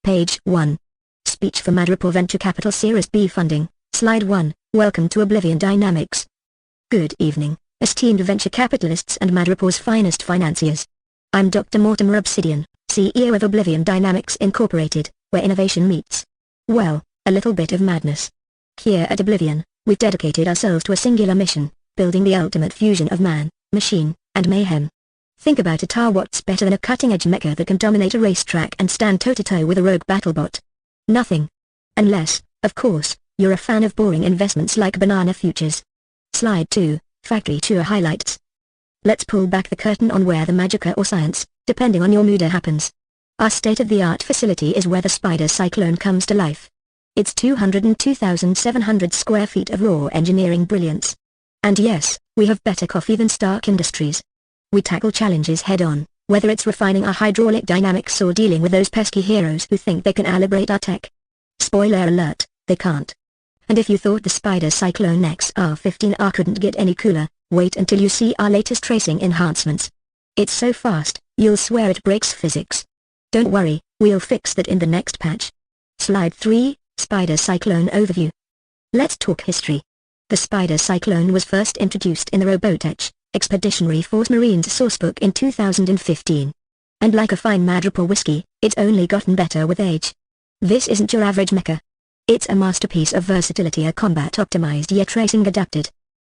Page 1. Speech for Madripoor Venture Capital Series B Funding, Slide 1, Welcome to Oblivion Dynamics. Good evening, esteemed venture capitalists and Madripoor's finest financiers. I'm Dr. Mortimer Obsidian, CEO of Oblivion Dynamics Incorporated, where innovation meets, well, a little bit of madness. Here at Oblivion, we've dedicated ourselves to a singular mission, building the ultimate fusion of man, machine, and mayhem. Think about it, what's better than a cutting-edge mecha that can dominate a racetrack and stand toe-to-toe with a rogue battlebot? Nothing. Unless, of course, you're a fan of boring investments like banana futures. Slide 2, Factory Tour Highlights. Let's pull back the curtain on where the magic or science, depending on your mood, happens. Our state-of-the-art facility is where the spider Cyclone comes to life. It's 202,700 square feet of raw engineering brilliance. And yes, we have better coffee than Stark Industries. We tackle challenges head-on, whether it's refining our hydraulic dynamics or dealing with those pesky heroes who think they can calibrate our tech. Spoiler alert, they can't. And if you thought the Spider Cyclone XR15R couldn't get any cooler, wait until you see our latest racing enhancements. It's so fast, you'll swear it breaks physics. Don't worry, we'll fix that in the next patch. Slide 3, Spider Cyclone Overview. Let's talk history. The Spider Cyclone was first introduced in the Robotics, Expeditionary Force Marines sourcebook in 2015. And like a fine Madripoor whiskey, it's only gotten better with age. This isn't your average mecha. It's a masterpiece of versatility, a combat-optimized yet racing-adapted.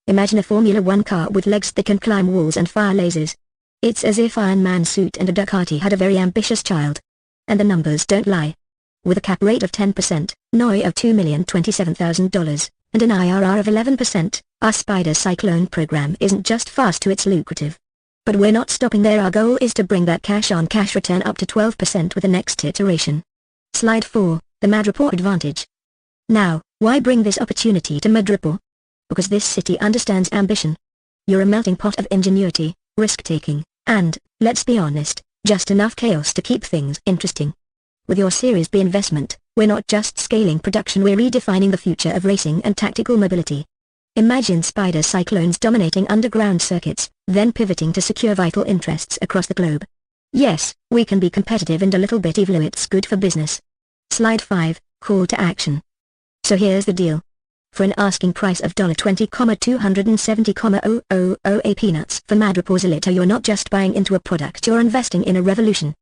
Imagine a Formula 1 car with legs that can climb walls and fire lasers. It's as if Iron Man's suit and a Ducati had a very ambitious child. And the numbers don't lie. With a cap rate of 10%, NOI of $2,027,000, and an IRR of 11%, our Spider Cyclone program isn't just fast to it's lucrative. But we're not stopping there. Our goal is to bring that cash-on-cash return up to 12% with the next iteration. Slide 4, the Madripoor Advantage. Now, why bring this opportunity to Madripoor? Because this city understands ambition. You're a melting pot of ingenuity, risk-taking, and, let's be honest, just enough chaos to keep things interesting. With your Series B investment, we're not just scaling production, we're redefining the future of racing and tactical mobility. Imagine Spider Cyclones dominating underground circuits, then pivoting to secure vital interests across the globe. Yes, we can be competitive and a little bit evil. It's good for business. Slide 5, Call to Action. So here's the deal. For an asking price of $20,270,000 peanuts for Madripoor's Elite, you're not just buying into a product, you're investing in a revolution.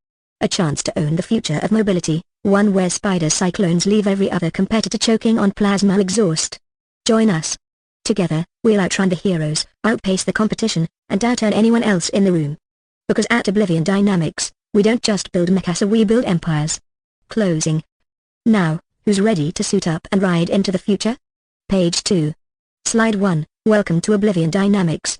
A chance to own the future of mobility, one where Spider Cyclones leave every other competitor choking on plasma exhaust. Join us. Together, we'll outrun the heroes, outpace the competition, and outturn anyone else in the room. Because at Oblivion Dynamics, we don't just build mechas, we build empires. Closing. Now, who's ready to suit up and ride into the future? Page 2. Slide 1, Welcome to Oblivion Dynamics.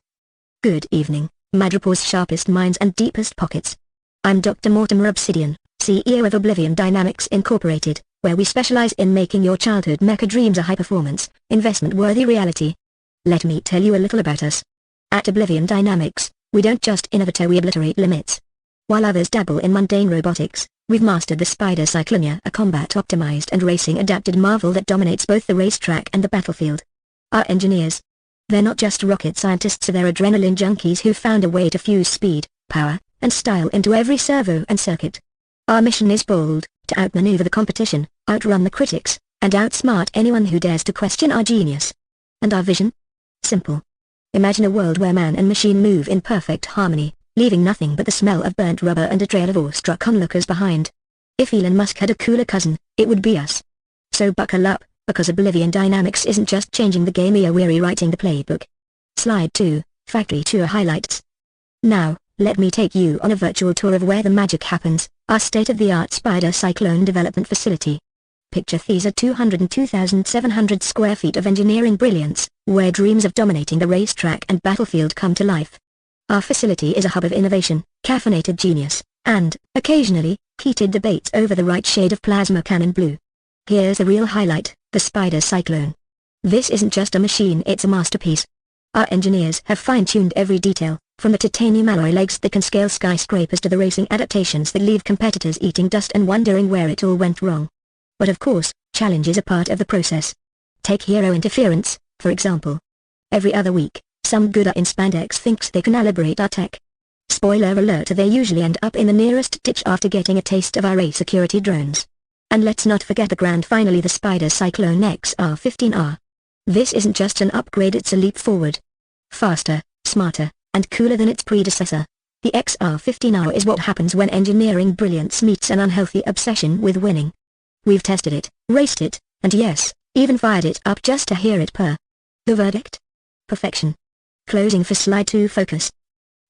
Good evening, Madripoor's sharpest minds and deepest pockets. I'm Dr. Mortimer Obsidian, CEO of Oblivion Dynamics Incorporated, where we specialize in making your childhood mecha dreams a high-performance, investment-worthy reality. Let me tell you a little about us. At Oblivion Dynamics, we don't just innovate, we obliterate limits. While others dabble in mundane robotics, we've mastered the Spider Cyclone, a combat-optimized and racing-adapted marvel that dominates both the racetrack and the battlefield. Our engineers. They're not just rocket scientists, they're adrenaline junkies who found a way to fuse speed, power, and style into every servo and circuit. Our mission is bold, to outmaneuver the competition, outrun the critics, and outsmart anyone who dares to question our genius. And our vision? Simple. Imagine a world where man and machine move in perfect harmony, leaving nothing but the smell of burnt rubber and a trail of awestruck onlookers behind. If Elon Musk had a cooler cousin, it would be us. So buckle up, because Oblivion Dynamics isn't just changing the game, we're rewriting the playbook. Slide 2, Factory Tour Highlights. Now, let me take you on a virtual tour of where the magic happens, our state-of-the-art Spider Cyclone development facility. Picture these are 202,700 square feet of engineering brilliance, where dreams of dominating the racetrack and battlefield come to life. Our facility is a hub of innovation, caffeinated genius, and, occasionally, heated debates over the right shade of plasma cannon blue. Here's the real highlight, the Spider Cyclone. This isn't just a machine, it's a masterpiece. Our engineers have fine-tuned every detail, from the titanium alloy legs that can scale skyscrapers to the racing adaptations that leave competitors eating dust and wondering where it all went wrong. But of course, challenges are part of the process. Take hero interference, for example. Every other week, some gooder in spandex thinks they can calibrate our tech. Spoiler alert, they usually end up in the nearest ditch after getting a taste of our race security drones. And let's not forget the grand finale, the Spider Cyclone XR15R. This isn't just an upgrade, it's a leap forward. Faster, smarter, and cooler than its predecessor. The XR15R is what happens when engineering brilliance meets an unhealthy obsession with winning. We've tested it, raced it, and yes, even fired it up just to hear it purr. The verdict? Perfection. Closing for slide 2 focus.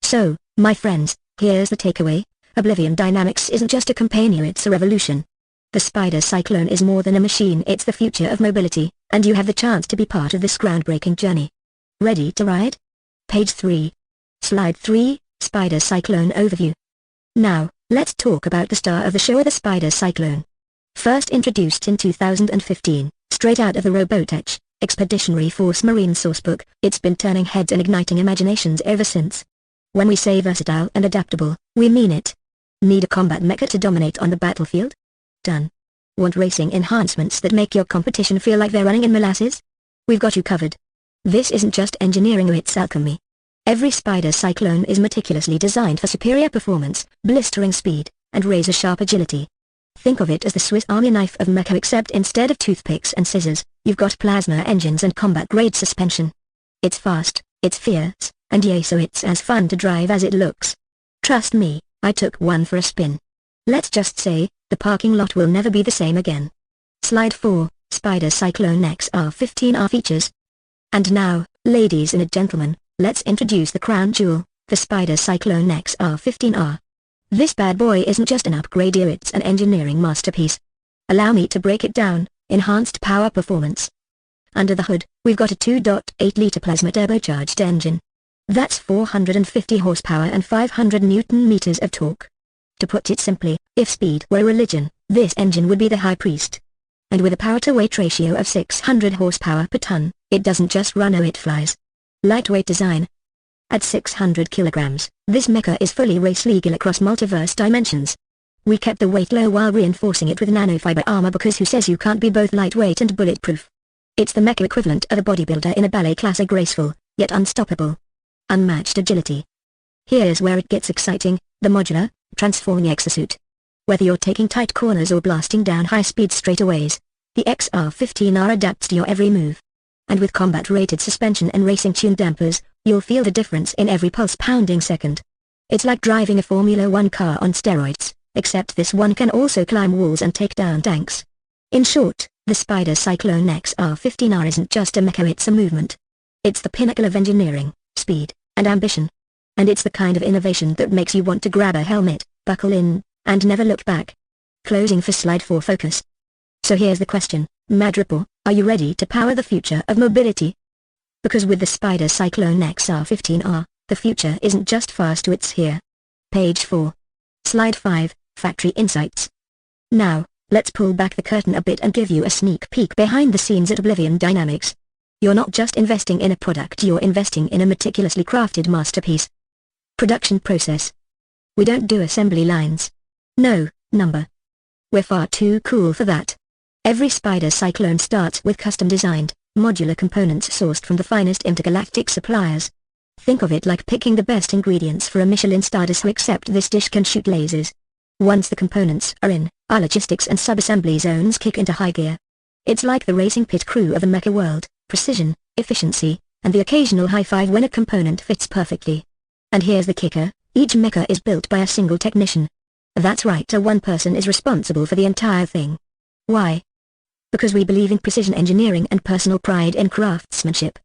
So, my friends, here's the takeaway. Oblivion Dynamics isn't just a companion, it's a revolution. The Spider Cyclone is more than a machine, it's the future of mobility, and you have the chance to be part of this groundbreaking journey. Ready to ride? Page 3. Slide 3, Spider Cyclone Overview. Now, let's talk about the star of the show, the Spider Cyclone. First introduced in 2015, straight out of the robotics, Expeditionary Force Marine sourcebook, it's been turning heads and igniting imaginations ever since. When we say versatile and adaptable, we mean it. Need a combat mecha to dominate on the battlefield? Done. Want racing enhancements that make your competition feel like they're running in molasses? We've got you covered. This isn't just engineering, it's alchemy. Every Spider Cyclone is meticulously designed for superior performance, blistering speed, and razor-sharp agility. Think of it as the Swiss Army knife of mecha, except instead of toothpicks and scissors, you've got plasma engines and combat-grade suspension. It's fast, it's fierce, and yeah, so it's as fun to drive as it looks. Trust me, I took one for a spin. Let's just say, the parking lot will never be the same again. Slide 4, Spider Cyclone XR15R features. And now, ladies and gentlemen, let's introduce the crown jewel, the Spider Cyclone XR15R. This bad boy isn't just an upgrade, it's an engineering masterpiece. Allow me to break it down. Enhanced power performance. Under the hood, we've got a 2.8-liter plasma turbocharged engine. That's 450 horsepower and 500 newton-meters of torque. To put it simply, if speed were a religion, this engine would be the high priest. And with a power-to-weight ratio of 600 horsepower per ton, it doesn't just run, it flies. Lightweight design. At 600 kilograms, this mecha is fully race-legal across multiverse dimensions. We kept the weight low while reinforcing it with nanofiber armor, because who says you can't be both lightweight and bulletproof? It's the mecha equivalent of a bodybuilder in a ballet class, a graceful, yet unstoppable, unmatched agility. Here's where it gets exciting, the modular, transforming exosuit. Whether you're taking tight corners or blasting down high-speed straightaways, the XR15R adapts to your every move. And with combat-rated suspension and racing-tuned dampers, you'll feel the difference in every pulse-pounding second. It's like driving a Formula 1 car on steroids, except this one can also climb walls and take down tanks. In short, the Spider Cyclone XR15R isn't just a mecha, it's a movement. It's the pinnacle of engineering, speed, and ambition. And it's the kind of innovation that makes you want to grab a helmet, buckle in, and never look back. Closing for slide 4 focus. So here's the question, Madripoor, are you ready to power the future of mobility? Because with the Spider Cyclone XR15R, the future isn't just fast, it's here. Page 4. Slide 5, Factory Insights. Now, let's pull back the curtain a bit and give you a sneak peek behind the scenes at Oblivion Dynamics. You're not just investing in a product, you're investing in a meticulously crafted masterpiece. Production process. We don't do assembly lines. No, number. We're far too cool for that. Every Spider Cyclone starts with custom-designed, modular components sourced from the finest intergalactic suppliers. Think of it like picking the best ingredients for a Michelin star dish, except this dish can shoot lasers. Once the components are in, our logistics and sub-assembly zones kick into high gear. It's like the racing pit crew of the mecha world, precision, efficiency, and the occasional high five when a component fits perfectly. And here's the kicker, each mecha is built by a single technician. That's right, one person is responsible for the entire thing. Why? Because we believe in precision engineering and personal pride in craftsmanship.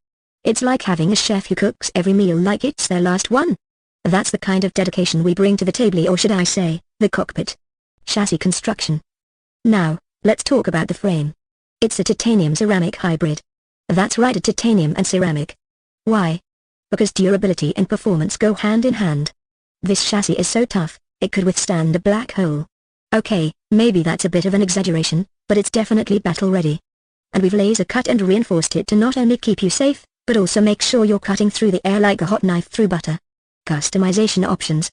It's like having a chef who cooks every meal like it's their last one. That's the kind of dedication we bring to the table, or should I say, the cockpit. Chassis construction. Now, let's talk about the frame. It's a titanium-ceramic hybrid. That's right, a titanium and ceramic. Why? Because durability and performance go hand in hand. This chassis is so tough, it could withstand a black hole. Okay, maybe that's a bit of an exaggeration, but it's definitely battle-ready. And we've laser cut and reinforced it to not only keep you safe, but also make sure you're cutting through the air like a hot knife through butter. Customization options.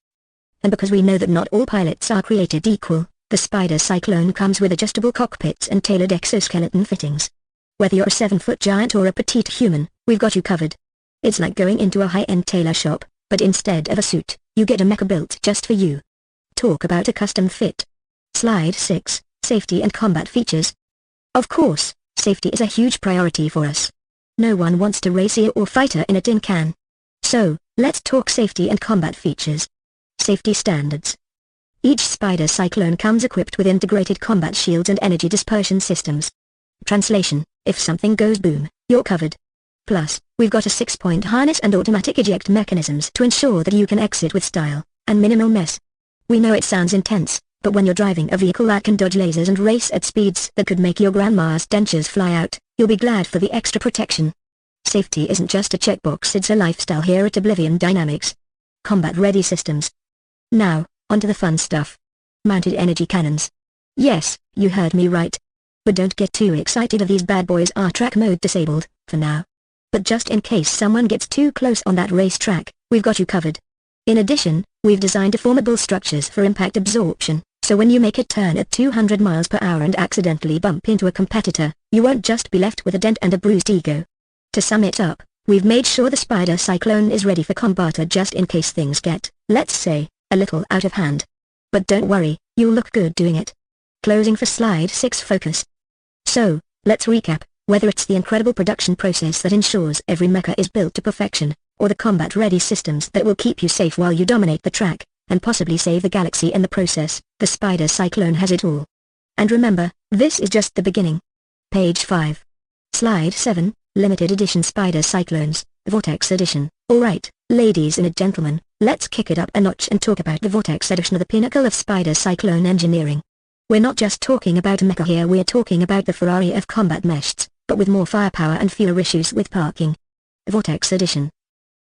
And because we know that not all pilots are created equal, the Spider Cyclone comes with adjustable cockpits and tailored exoskeleton fittings. Whether you're a 7-foot giant or a petite human, we've got you covered. It's like going into a high-end tailor shop, but instead of a suit, you get a mecha built just for you. Talk about a custom fit. Slide 6, Safety and combat features. Of course, safety is a huge priority for us. No one wants to race here or fighter in a tin can. So, let's talk safety and combat features. Safety standards. Each Spider Cyclone comes equipped with integrated combat shields and energy dispersion systems. Translation: if something goes boom, you're covered. Plus, we've got a 6-point harness and automatic eject mechanisms to ensure that you can exit with style, and minimal mess. We know it sounds intense, but when you're driving a vehicle that can dodge lasers and race at speeds that could make your grandma's dentures fly out, you'll be glad for the extra protection. Safety isn't just a checkbox, it's a lifestyle here at Oblivion Dynamics. Combat-ready systems. Now, onto the fun stuff. Mounted energy cannons. Yes, you heard me right. But don't get too excited, these bad boys are track mode disabled, for now. But just in case someone gets too close on that racetrack, we've got you covered. In addition, we've designed deformable structures for impact absorption, so when you make a turn at 200 miles per hour and accidentally bump into a competitor, you won't just be left with a dent and a bruised ego. To sum it up, we've made sure the Spider Cyclone is ready for combat just in case things get, let's say, a little out of hand. But don't worry, you'll look good doing it. Closing for slide 6 focus. So, let's recap, whether it's the incredible production process that ensures every mecha is built to perfection, or the combat-ready systems that will keep you safe while you dominate the track, and possibly save the galaxy in the process, the Spider Cyclone has it all. And remember, this is just the beginning. Page 5. Slide 7, Limited Edition Spider Cyclones, Vortex Edition. Alright, ladies and gentlemen, let's kick it up a notch and talk about the Vortex Edition, the pinnacle of Spider Cyclone engineering. We're not just talking about a mecha here, we're talking about the Ferrari of combat meshes, but with more firepower and fewer issues with parking. Vortex Edition.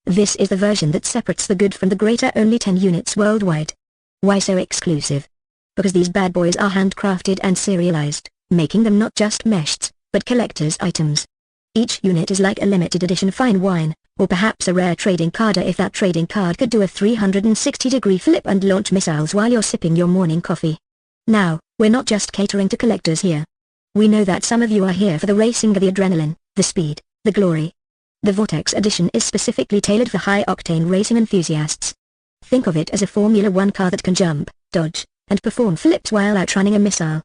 This is the version that separates the good from the great, only 10 units worldwide. Why so exclusive? Because these bad boys are handcrafted and serialized, making them not just meshes, but collector's items. Each unit is like a limited edition fine wine, or perhaps a rare trading card if that trading card could do a 360-degree flip and launch missiles while you're sipping your morning coffee. Now, we're not just catering to collectors here. We know that some of you are here for the racing, the adrenaline, the speed, the glory. The Vortex Edition is specifically tailored for high-octane racing enthusiasts. Think of it as a Formula 1 car that can jump, dodge, and perform flips while outrunning a missile.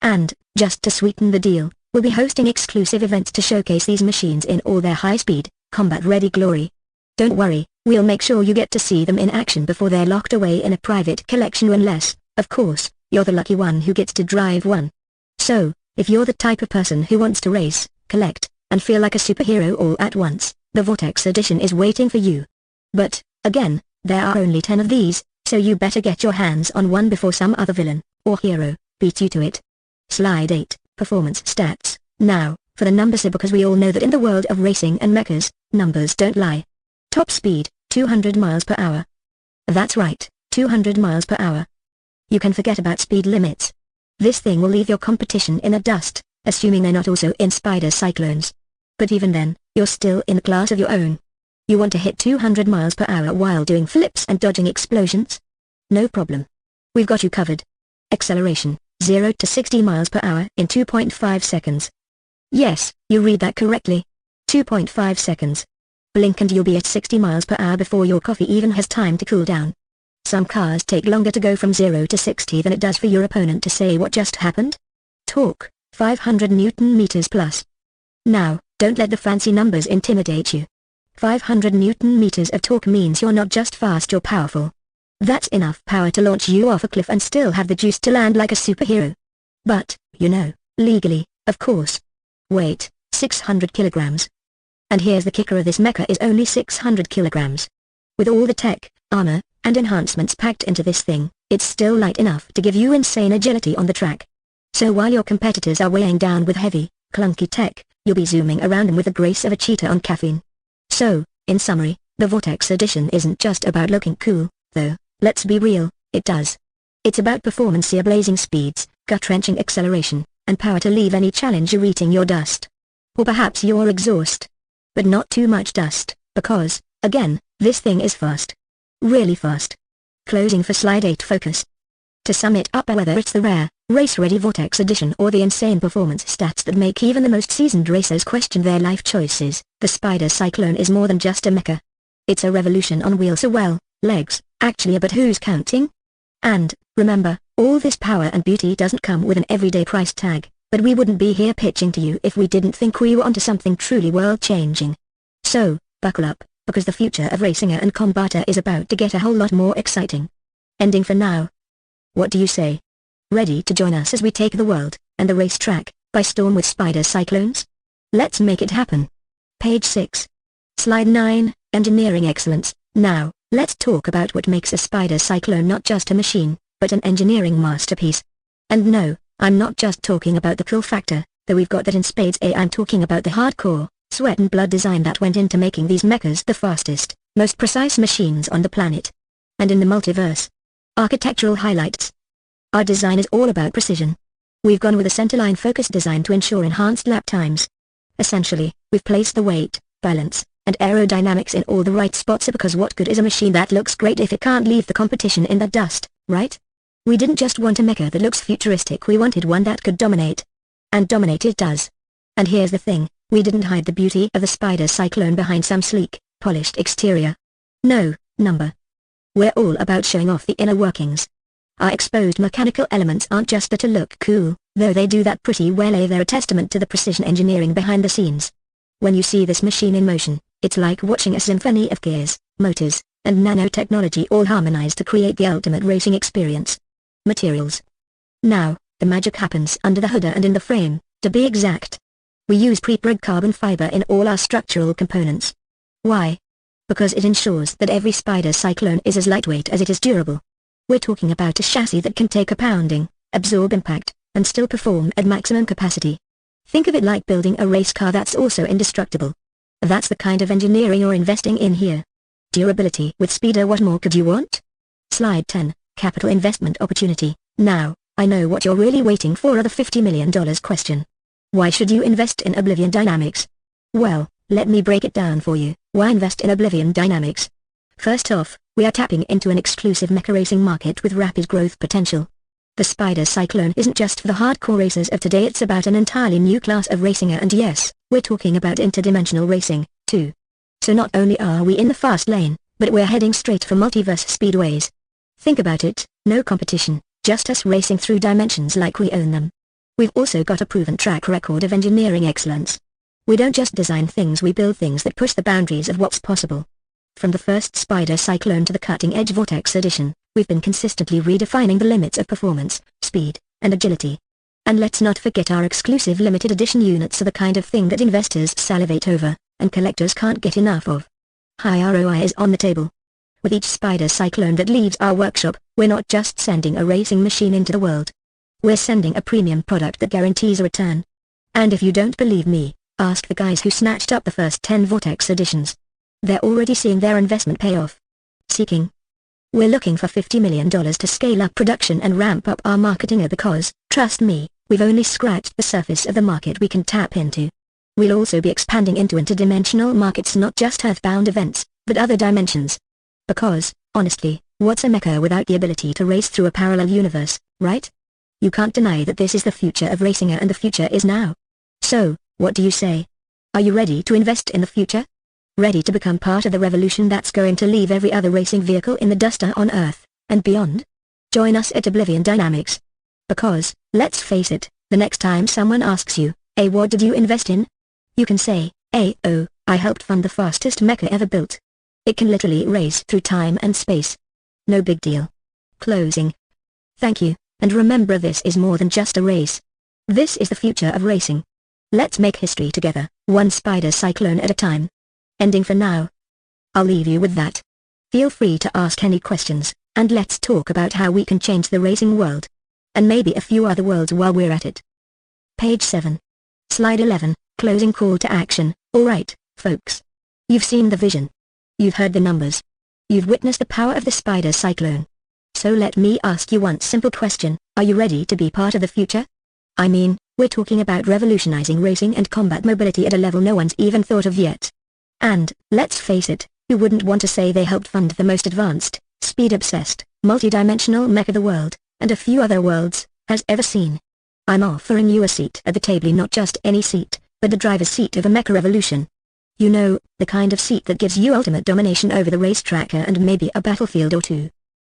And, just to sweeten the deal, we'll be hosting exclusive events to showcase these machines in all their high-speed, combat-ready glory. Don't worry, we'll make sure you get to see them in action before they're locked away in a private collection, unless, of course, you're the lucky one who gets to drive one. So, if you're the type of person who wants to race, collect, and feel like a superhero all at once, the Vortex Edition is waiting for you. But, again, there are only 10 of these, so you better get your hands on one before some other villain, or hero, beats you to it. Slide 8, Performance Stats. Now, for the numbers, because we all know that in the world of racing and mechas, numbers don't lie. Top speed, 200 miles per hour. That's right, 200 miles per hour. You can forget about speed limits. This thing will leave your competition in the dust, assuming they're not also in Spider Cyclones. But even then, you're still in a class of your own. You want to hit 200 miles per hour while doing flips and dodging explosions? No problem. We've got you covered. Acceleration, 0 to 60 miles per hour in 2.5 seconds. Yes, you read that correctly. 2.5 seconds. Blink and you'll be at 60 miles per hour before your coffee even has time to cool down. Some cars take longer to go from 0 to 60 than it does for your opponent to say what just happened. Torque, 500 Newton meters plus. Now, don't let the fancy numbers intimidate you. 500 Newton meters of torque means you're not just fast, you're powerful. That's enough power to launch you off a cliff and still have the juice to land like a superhero. But, legally, of course. Weight, 600 kilograms. And here's the kicker, this mecha is only 600 kilograms. With all the tech, armor, and enhancements packed into this thing, it's still light enough to give you insane agility on the track. So while your competitors are weighing down with heavy, clunky tech, you'll be zooming around them with the grace of a cheetah on caffeine. So, in summary, the Vortex Edition isn't just about looking cool, though, let's be real, it does. It's about performance, blazing speeds, gut-wrenching acceleration, and power to leave any challenger eating your dust. Or perhaps your exhaust. But not too much dust, because, again, this thing is fast. Really fast. Closing for slide 8 focus. To sum it up, whether it's the rare, race-ready Vortex Edition or the insane performance stats that make even the most seasoned racers question their life choices, the Spider Cyclone is more than just a mecha. It's a revolution on wheels, legs, actually, but who's counting? And, remember, All this power and beauty doesn't come with an everyday price tag, but we wouldn't be here pitching to you if we didn't think we were onto something truly world-changing. So, buckle up, because the future of racinger and combatter is about to get a whole lot more exciting. Ending for now. What do you say? Ready to join us as we take the world, and the racetrack, by storm with spider cyclones? Let's make it happen. Page 6. Slide 9, Engineering Excellence. Now, let's talk about what makes a spider cyclone not just a machine, but an engineering masterpiece. And no, I'm not just talking about the cool factor, though we've got that in spades. I'm talking about the hardcore, sweat and blood design that went into making these mechas the fastest, most precise machines on the planet. And in the multiverse. Architectural highlights. Our design is all about precision. We've gone with a centerline focused design to ensure enhanced lap times. Essentially, we've placed the weight, balance, and aerodynamics in all the right spots because what good is a machine that looks great if it can't leave the competition in the dust, right? We didn't just want a mecha that looks futuristic, we wanted one that could dominate. And dominate it does. And here's the thing, we didn't hide the beauty of the spider cyclone behind some sleek, polished exterior. No, number. We're all about showing off the inner workings. Our exposed mechanical elements aren't just there to look cool, though they do that pretty well. They're a testament to the precision engineering behind the scenes. When you see this machine in motion, it's like watching a symphony of gears, motors, and nanotechnology all harmonized to create the ultimate racing experience. Materials. Now, the magic happens under the hood and in the frame, to be exact. We use pre-preg carbon fiber in all our structural components. Why? Because it ensures that every spider cyclone is as lightweight as it is durable. We're talking about a chassis that can take a pounding, absorb impact, and still perform at maximum capacity. Think of it like building a race car that's also indestructible. That's the kind of engineering you're investing in here. Durability with speed. What more could you want? Slide 10, Capital Investment Opportunity. Now, I know what you're really waiting for, the $50 million question. Why should you invest in Oblivion Dynamics? Well, let me break it down for you. Why invest in Oblivion Dynamics? First off, we are tapping into an exclusive mecha racing market with rapid growth potential. The Spider Cyclone isn't just for the hardcore racers of today, it's about an entirely new class of racinger, and yes, we're talking about interdimensional racing, too. So not only are we in the fast lane, but we're heading straight for multiverse speedways. Think about it, no competition, just us racing through dimensions like we own them. We've also got a proven track record of engineering excellence. We don't just design things, we build things that push the boundaries of what's possible. From the first Spider Cyclone to the cutting-edge Vortex Edition, we've been consistently redefining the limits of performance, speed, and agility. And let's not forget our exclusive limited edition units are the kind of thing that investors salivate over, and collectors can't get enough of. High ROI is on the table. With each Spider Cyclone that leaves our workshop, we're not just sending a racing machine into the world. We're sending a premium product that guarantees a return. And if you don't believe me, ask the guys who snatched up the first 10 Vortex Editions. They're already seeing their investment pay off. Seeking. We're looking for $50 million to scale up production and ramp up our marketing because, trust me, we've only scratched the surface of the market we can tap into. We'll also be expanding into interdimensional markets, not just earthbound events, but other dimensions. Because, honestly, what's a mecha without the ability to race through a parallel universe, right? You can't deny that this is the future of racing, and the future is now. So, what do you say? Are you ready to invest in the future? Ready to become part of the revolution that's going to leave every other racing vehicle in the duster on Earth, and beyond? Join us at Oblivion Dynamics. Because, let's face it, the next time someone asks you, "Hey, what did you invest in?" you can say, "Hey, oh, I helped fund the fastest mecha ever built." It can literally race through time and space. No big deal. Closing. Thank you, and remember, this is more than just a race. This is the future of racing. Let's make history together, one Spider Cyclone at a time. Ending for now. I'll leave you with that. Feel free to ask any questions, and let's talk about how we can change the racing world. And maybe a few other worlds while we're at it. Page 7. Slide 11, Closing Call to Action. Alright, folks. You've seen the vision. You've heard the numbers. You've witnessed the power of the Spider Cyclone. So let me ask you one simple question, are you ready to be part of the future? I mean, we're talking about revolutionizing racing and combat mobility at a level no one's even thought of yet. And, let's face it, who wouldn't want to say they helped fund the most advanced, speed-obsessed, multi-dimensional mecha the world, and a few other worlds, has ever seen? I'm offering you a seat at the table, not just any seat, but the driver's seat of a mecha revolution. You know, the kind of seat that gives you ultimate domination over the racetrack and maybe a battlefield or two.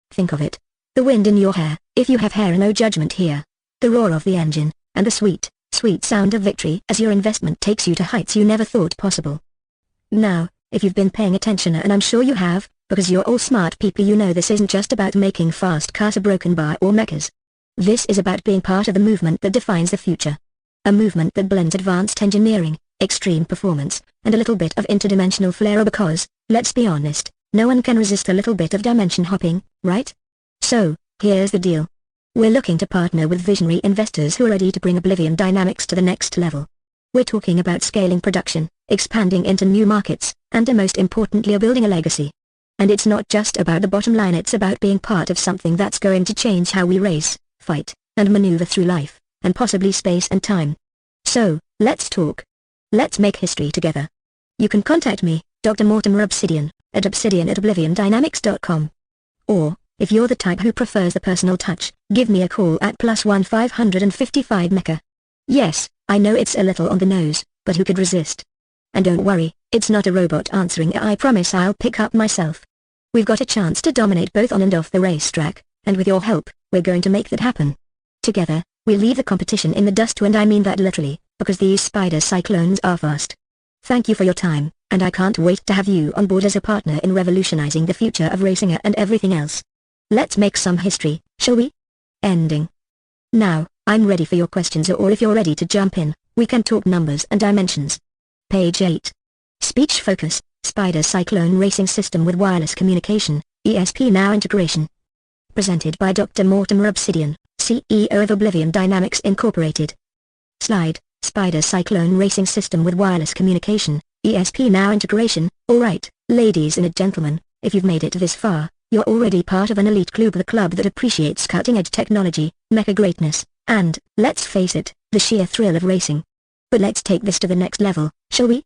Think of it. the wind in your hair, if you have hair, no judgment here. The roar of the engine, and the sweet, sweet sound of victory as your investment takes you to heights you never thought possible. Now, if you've been paying attention, and I'm sure you have, because you're all smart people, you know this isn't just about making fast cars or broken bar or mechas. This is about being part of the movement that defines the future. A movement that blends advanced engineering, extreme performance, and a little bit of interdimensional flair, because, let's be honest, no one can resist a little bit of dimension hopping, right? So, here's the deal. We're looking to partner with visionary investors who are ready to bring Oblivion Dynamics to the next level. We're talking about scaling production, expanding into new markets, and most importantly building a legacy. And it's not just about the bottom line, it's about being part of something that's going to change how we race, fight, and maneuver through life, and possibly space and time. So, let's talk. Let's make history together. You can contact me, Dr. Mortimer Obsidian, at obsidian@obliviondynamics.com. Or, if you're the type who prefers the personal touch, give me a call at +1 555 mecha. Yes, I know it's a little on the nose, but who could resist? And don't worry, it's not a robot answering. I promise I'll pick up myself. We've got a chance to dominate both on and off the racetrack, and with your help, we're going to make that happen. Together, we'll leave the competition in the dust, and I mean that literally, because these spider cyclones are fast. Thank you for your time, and I can't wait to have you on board as a partner in revolutionizing the future of racing and everything else. Let's make some history, shall we? Ending. Now, I'm ready for your questions, or if you're ready to jump in, we can talk numbers and dimensions. Page 8. Speech focus, Spider Cyclone Racing System with Wireless Communication, ESP Now Integration. Presented by Dr. Mortimer Obsidian, CEO of Oblivion Dynamics Incorporated. Slide, Spider Cyclone Racing System with Wireless Communication, ESP Now Integration. Alright, ladies and gentlemen, if you've made it this far, you're already part of an elite club, the club that appreciates cutting-edge technology, mecha greatness, and, let's face it, the sheer thrill of racing. But let's take this to the next level, shall we?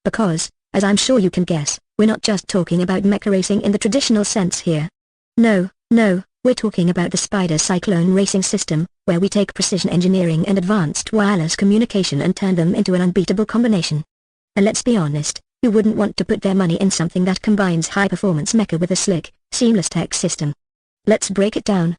Because, as I'm sure you can guess, we're not just talking about mecha racing in the traditional sense here. No, we're talking about the Spider Cyclone Racing System, where we take precision engineering and advanced wireless communication and turn them into an unbeatable combination. And let's be honest, who wouldn't want to put their money in something that combines high-performance mecha with a slick, seamless tech system? Let's break it down.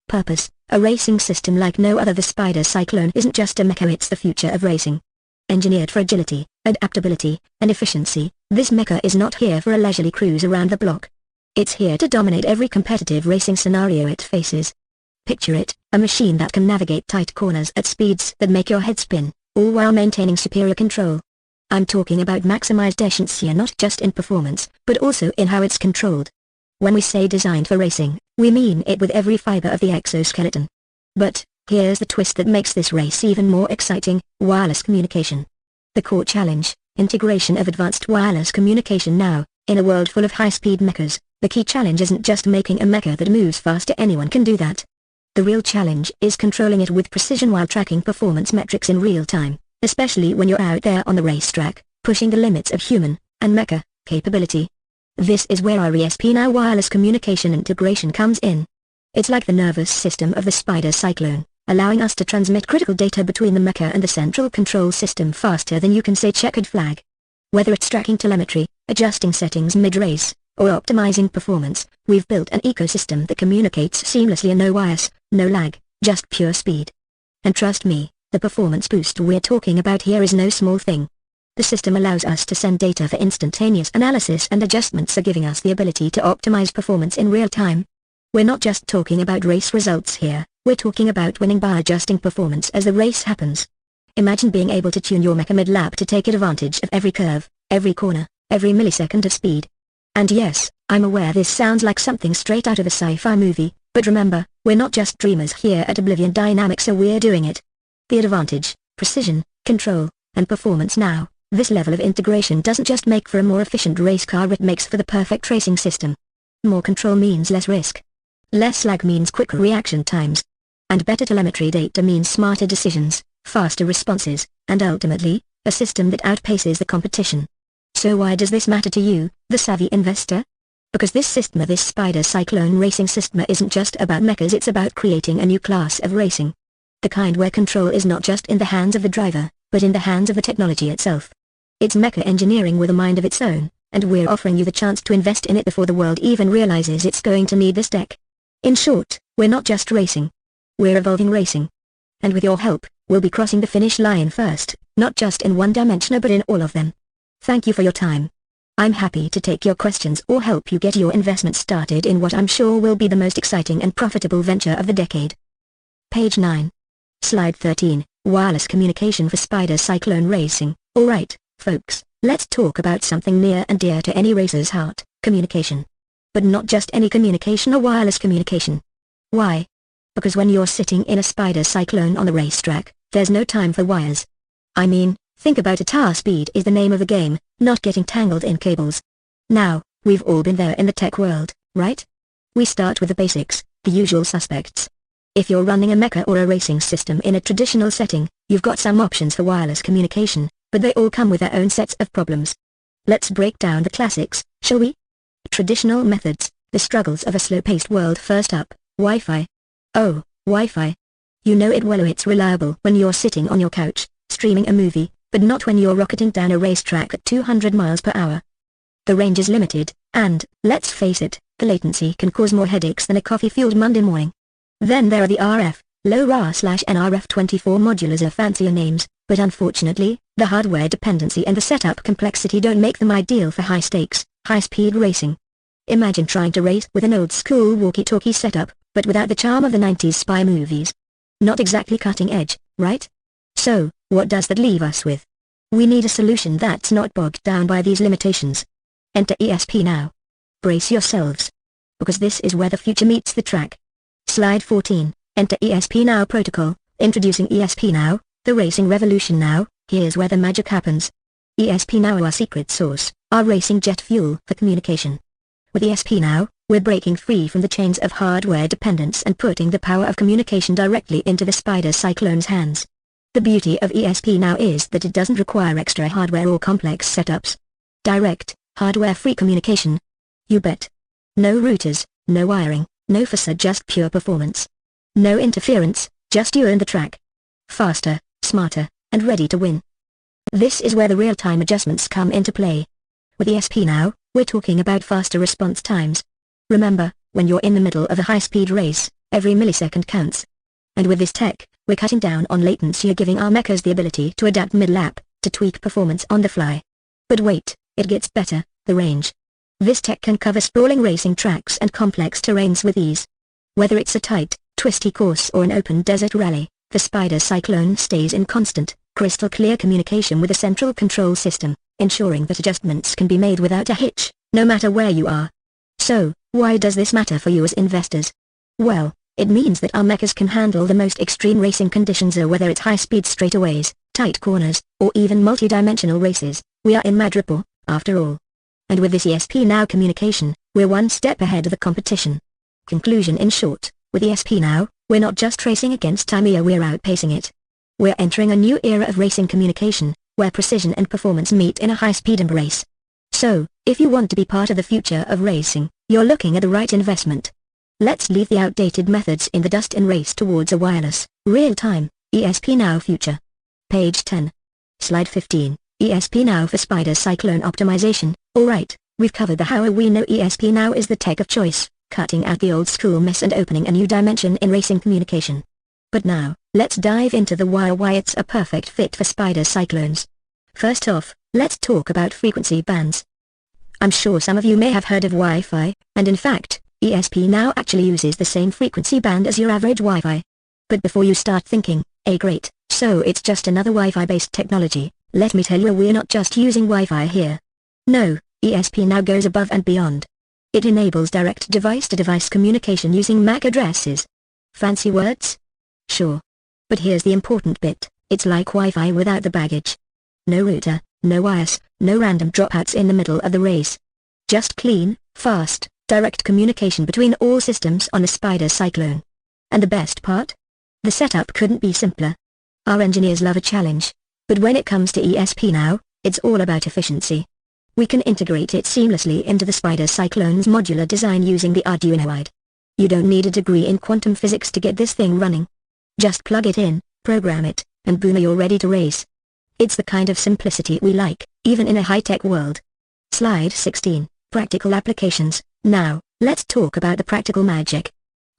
Purpose: a racing system like no other. The Spider Cyclone isn't just a mecha, it's the future of racing. Engineered for agility, adaptability, and efficiency, this mecha is not here for a leisurely cruise around the block. It's here to dominate every competitive racing scenario it faces. Picture it, a machine that can navigate tight corners at speeds that make your head spin, all while maintaining superior control. I'm talking about maximized efficiency, not just in performance, but also in how it's controlled. When we say designed for racing, we mean it with every fiber of the exoskeleton. But, here's the twist that makes this race even more exciting: wireless communication. The core challenge: integration of advanced wireless communication. Now, in a world full of high-speed mechas, the key challenge isn't just making a mecha that moves faster. Anyone can do that. The real challenge is controlling it with precision while tracking performance metrics in real time, especially when you're out there on the racetrack, pushing the limits of human and mecha capability. This is where our ESP Now wireless communication integration comes in. It's like the nervous system of the Spider Cyclone, allowing us to transmit critical data between the mecha and the central control system faster than you can say checkered flag. Whether it's tracking telemetry, adjusting settings mid-race, or optimizing performance, we've built an ecosystem that communicates seamlessly, and no wires, no lag, just pure speed. And trust me, the performance boost we're talking about here is no small thing. The system allows us to send data for instantaneous analysis and adjustments, giving us the ability to optimize performance in real time. We're not just talking about race results here, we're talking about winning by adjusting performance as the race happens. Imagine being able to tune your mecha mid-lap to take advantage of every curve, every corner, every millisecond of speed. And yes, I'm aware this sounds like something straight out of a sci-fi movie, but remember, we're not just dreamers here at Oblivion Dynamics, so we're doing it. The advantage, precision, control, and performance. Now, this level of integration doesn't just make for a more efficient race car, it makes for the perfect racing system. More control means less risk. Less lag means quicker reaction times. And better telemetry data means smarter decisions, faster responses, and ultimately, a system that outpaces the competition. So why does this matter to you, the savvy investor? Because this Spider Cyclone Racing System isn't just about mechas, it's about creating a new class of racing. The kind where control is not just in the hands of the driver, but in the hands of the technology itself. It's mecha engineering with a mind of its own, and we're offering you the chance to invest in it before the world even realizes it's going to need this tech. In short, we're not just racing. We're evolving racing. And with your help, we'll be crossing the finish line first, not just in one dimension but in all of them. Thank you for your time. I'm happy to take your questions or help you get your investment started in what I'm sure will be the most exciting and profitable venture of the decade. Page 9. Slide 13, Wireless Communication for Spider Cyclone Racing. Alright, folks, let's talk about something near and dear to any racer's heart, communication. But not just any communication or wireless communication. Why? Because when you're sitting in a Spider Cyclone on the racetrack, there's no time for wires. I mean, think about it. Speed is the name of the game, not getting tangled in cables. Now, we've all been there in the tech world, right? We start with the basics, the usual suspects. If you're running a mecha or a racing system in a traditional setting, you've got some options for wireless communication, but they all come with their own sets of problems. Let's break down the classics, shall we? Traditional methods, the struggles of a slow-paced world. First up, Wi-Fi. Oh, Wi-Fi. You know it well. It's reliable when you're sitting on your couch, streaming a movie, but not when you're rocketing down a racetrack at 200 miles per hour. The range is limited, and, let's face it, the latency can cause more headaches than a coffee-fueled Monday morning. Then there are the RF, LoRa/NRF24 modulars. Are fancier names, but unfortunately, the hardware dependency and the setup complexity don't make them ideal for high-stakes, high-speed racing. Imagine trying to race with an old-school walkie-talkie setup, but without the charm of the 90s spy movies. Not exactly cutting edge, right? So, what does that leave us with? We need a solution that's not bogged down by these limitations. Enter ESP now. Brace yourselves. Because this is where the future meets the track. Slide 14, Enter ESP Now Protocol. Introducing ESP Now, the racing revolution. Now, here's where the magic happens. ESP Now, our secret sauce, our racing jet fuel for communication. With ESP Now, we're breaking free from the chains of hardware dependence and putting the power of communication directly into the Spider Cyclone's hands. The beauty of ESP Now is that it doesn't require extra hardware or complex setups. Direct, hardware-free communication. You bet. No routers, no wiring, no facade, just pure performance. No interference, just you and the track. Faster, smarter, and ready to win. This is where the real-time adjustments come into play. With ESP Now, we're talking about faster response times. Remember, when you're in the middle of a high-speed race, every millisecond counts. And with this tech, we're cutting down on latency, giving our mechas the ability to adapt mid-lap, to tweak performance on the fly. But wait, it gets better, the range. This tech can cover sprawling racing tracks and complex terrains with ease. Whether it's a tight, twisty course or an open desert rally, the Spider Cyclone stays in constant, crystal clear communication with a central control system, ensuring that adjustments can be made without a hitch, no matter where you are. So, why does this matter for you as investors? Well, it means that our mechas can handle the most extreme racing conditions, or whether it's high-speed straightaways, tight corners, or even multi-dimensional races. We are in Madripoor, after all. And with this ESP Now communication, we're one step ahead of the competition. Conclusion: in short, with ESP Now, we're not just racing against time, we're outpacing it. We're entering a new era of racing communication, where precision and performance meet in a high-speed embrace. So, if you want to be part of the future of racing, you're looking at the right investment. Let's leave the outdated methods in the dust and race towards a wireless, real-time, ESP Now future. Page 10. Slide 15, ESP Now for Spider Cyclone Optimization. Alright, we've covered the how. We know ESP Now is the tech of choice, cutting out the old school mess and opening a new dimension in racing communication. But now, let's dive into the why it's a perfect fit for Spider Cyclones. First off, let's talk about frequency bands. I'm sure some of you may have heard of Wi-Fi, and in fact, ESP Now actually uses the same frequency band as your average Wi-Fi. But before you start thinking, great, so it's just another Wi-Fi based technology, let me tell you we're not just using Wi-Fi here. No, ESP Now goes above and beyond. It enables direct device-to-device communication using MAC addresses. Fancy words? Sure. But here's the important bit, it's like Wi-Fi without the baggage. No router, no wires, no random dropouts in the middle of the race. Just clean, fast, direct communication between all systems on a Spider Cyclone. And the best part? The setup couldn't be simpler. Our engineers love a challenge. But when it comes to ESP Now, it's all about efficiency. We can integrate it seamlessly into the Spider Cyclone's modular design using the Arduino IDE. You don't need a degree in quantum physics to get this thing running. Just plug it in, program it, and boom, you're ready to race. It's the kind of simplicity we like, even in a high-tech world. Slide 16, Practical Applications. Now, let's talk about the practical magic.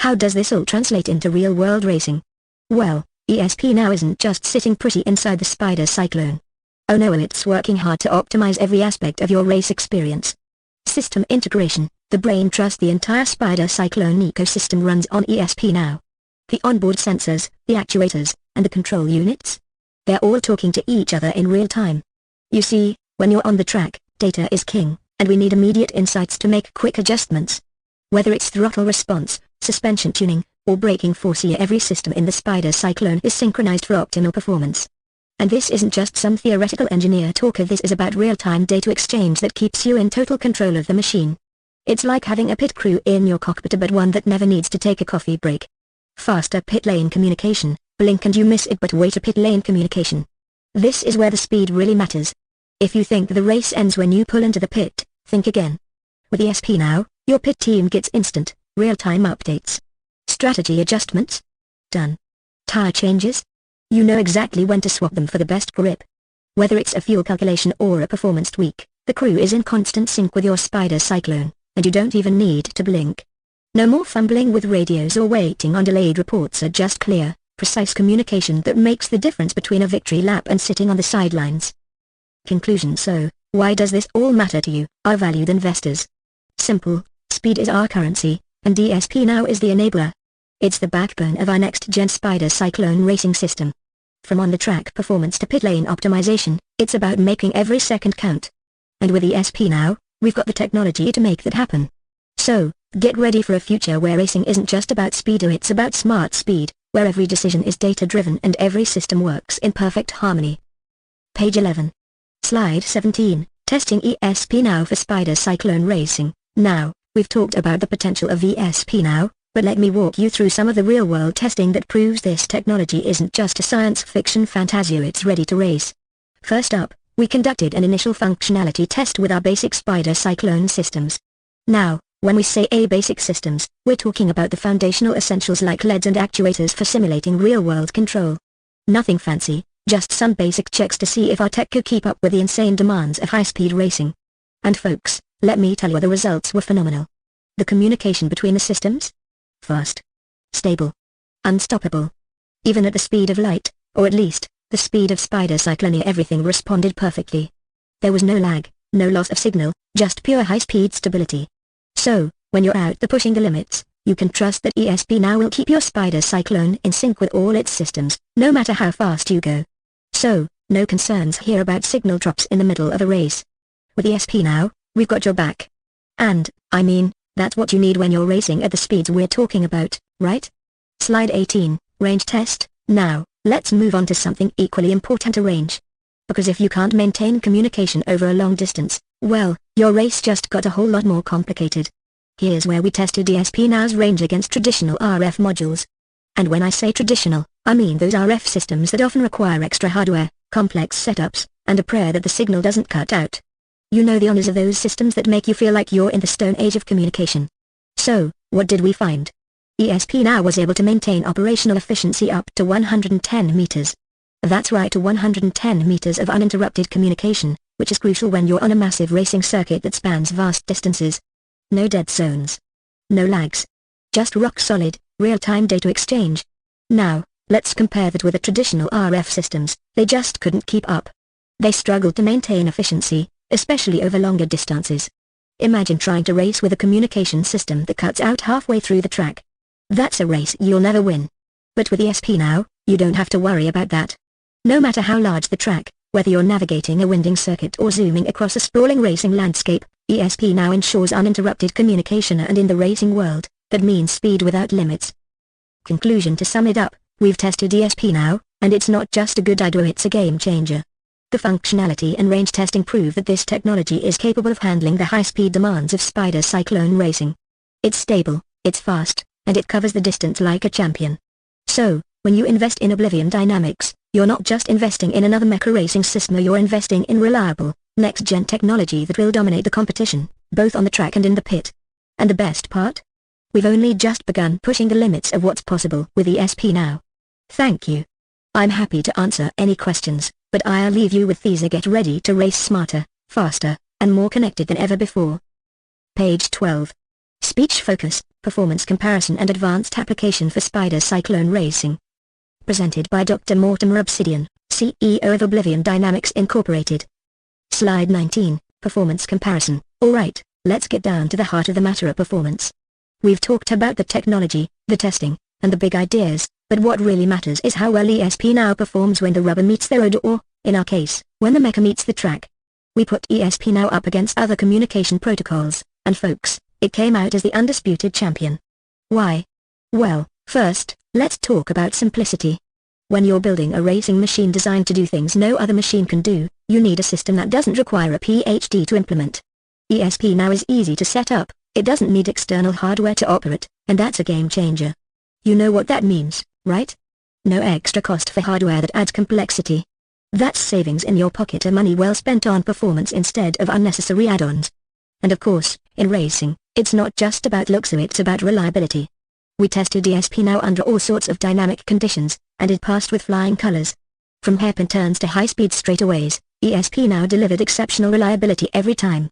How does this all translate into real-world racing? Well, ESP now isn't just sitting pretty inside the Spider Cyclone. Oh no, it's working hard to optimize every aspect of your race experience. System integration. The brain trusts the entire Spider Cyclone ecosystem runs on ESP now. The onboard sensors, the actuators, and the control units? They're all talking to each other in real time. You see, when you're on the track, data is king, and we need immediate insights to make quick adjustments. Whether it's throttle response, suspension tuning, or braking force, every system in the Spider Cyclone is synchronized for optimal performance. And this isn't just some theoretical engineer talk, this is about real-time data exchange that keeps you in total control of the machine. It's like having a pit crew in your cockpit, but one that never needs to take a coffee break. Faster pit lane communication, blink and you miss it, but wait, a pit lane communication. This is where the speed really matters. If you think the race ends when you pull into the pit, think again. With ESP now, your pit team gets instant, real-time updates. Strategy adjustments? Done. Tire changes? You know exactly when to swap them for the best grip. Whether it's a fuel calculation or a performance tweak, the crew is in constant sync with your Spider Cyclone, and you don't even need to blink. No more fumbling with radios or waiting on delayed reports, are just clear, precise communication that makes the difference between a victory lap and sitting on the sidelines. Conclusion. So, why does this all matter to you, our valued investors? Simple, speed is our currency, and DSP now is the enabler. It's the backbone of our next-gen Spider Cyclone racing system. From on-the-track performance to pit lane optimization, it's about making every second count. And with ESP now, we've got the technology to make that happen. So, get ready for a future where racing isn't just about speed, it's about smart speed, where every decision is data-driven and every system works in perfect harmony. Page 11. Slide 17, testing ESP now for Spider Cyclone racing. Now, we've talked about the potential of ESP now, but let me walk you through some of the real-world testing that proves this technology isn't just a science fiction fantasia, it's ready to race. First up, we conducted an initial functionality test with our basic Spider Cyclone systems. Now, when we say basic systems, we're talking about the foundational essentials like LEDs and actuators for simulating real-world control. Nothing fancy, just some basic checks to see if our tech could keep up with the insane demands of high-speed racing. And folks, let me tell you, the results were phenomenal. The communication between the systems? Fast. Stable. Unstoppable. Even at the speed of light, or at least, the speed of Spider Cyclone, everything responded perfectly. There was no lag, no loss of signal, just pure high-speed stability. So, when you're out there pushing the limits, you can trust that ESP now will keep your Spider Cyclone in sync with all its systems, no matter how fast you go. So, no concerns here about signal drops in the middle of a race. With ESP now, we've got your back. And, I mean, that's what you need when you're racing at the speeds we're talking about, right? Slide 18, range test. Now, let's move on to something equally important, range. Because if you can't maintain communication over a long distance, well, your race just got a whole lot more complicated. Here's where we tested ESP now's range against traditional RF modules. And when I say traditional, I mean those RF systems that often require extra hardware, complex setups, and a prayer that the signal doesn't cut out. You know, the honors of those systems that make you feel like you're in the stone age of communication. So, what did we find? ESP now was able to maintain operational efficiency up to 110 meters. That's right, to 110 meters of uninterrupted communication, which is crucial when you're on a massive racing circuit that spans vast distances. No dead zones. No lags. Just rock-solid, real-time data exchange. Now, let's compare that with the traditional RF systems. They just couldn't keep up. They struggled to maintain efficiency, especially over longer distances. Imagine trying to race with a communication system that cuts out halfway through the track. That's a race you'll never win. But with ESP now, you don't have to worry about that. No matter how large the track, whether you're navigating a winding circuit or zooming across a sprawling racing landscape, ESP now ensures uninterrupted communication, and in the racing world, that means speed without limits. Conclusion: to sum it up, we've tested ESP now, and it's not just a good idea, it's a game changer. The functionality and range testing prove that this technology is capable of handling the high-speed demands of Spider Cyclone racing. It's stable, it's fast, and it covers the distance like a champion. So, when you invest in Oblivion Dynamics, you're not just investing in another mecha racing system, you're investing in reliable, next-gen technology that will dominate the competition, both on the track and in the pit. And the best part? We've only just begun pushing the limits of what's possible with ESP now. Thank you. I'm happy to answer any questions, but I'll leave you with these: get ready to race smarter, faster, and more connected than ever before. Page 12. Speech Focus, Performance Comparison and Advanced Application for Spider Cyclone Racing. Presented by Dr. Mortimer Obsidian, CEO of Oblivion Dynamics Incorporated. Slide 19, Performance Comparison. Alright, let's get down to the heart of the matter of performance. We've talked about the technology, the testing, and the big ideas, but what really matters is how well ESP now performs when the rubber meets the road or, in our case, when the mecha meets the track. We put ESP now up against other communication protocols, and folks, it came out as the undisputed champion. Why? Well, first, let's talk about simplicity. When you're building a racing machine designed to do things no other machine can do, you need a system that doesn't require a PhD to implement. ESP now is easy to set up, it doesn't need external hardware to operate, and that's a game changer. You know what that means, right? No extra cost for hardware that adds complexity. That's savings in your pocket and money well spent on performance instead of unnecessary add-ons. And of course, in racing, it's not just about looks, it's about reliability. We tested ESP now under all sorts of dynamic conditions, and it passed with flying colors. From hairpin turns to high-speed straightaways, ESP now delivered exceptional reliability every time.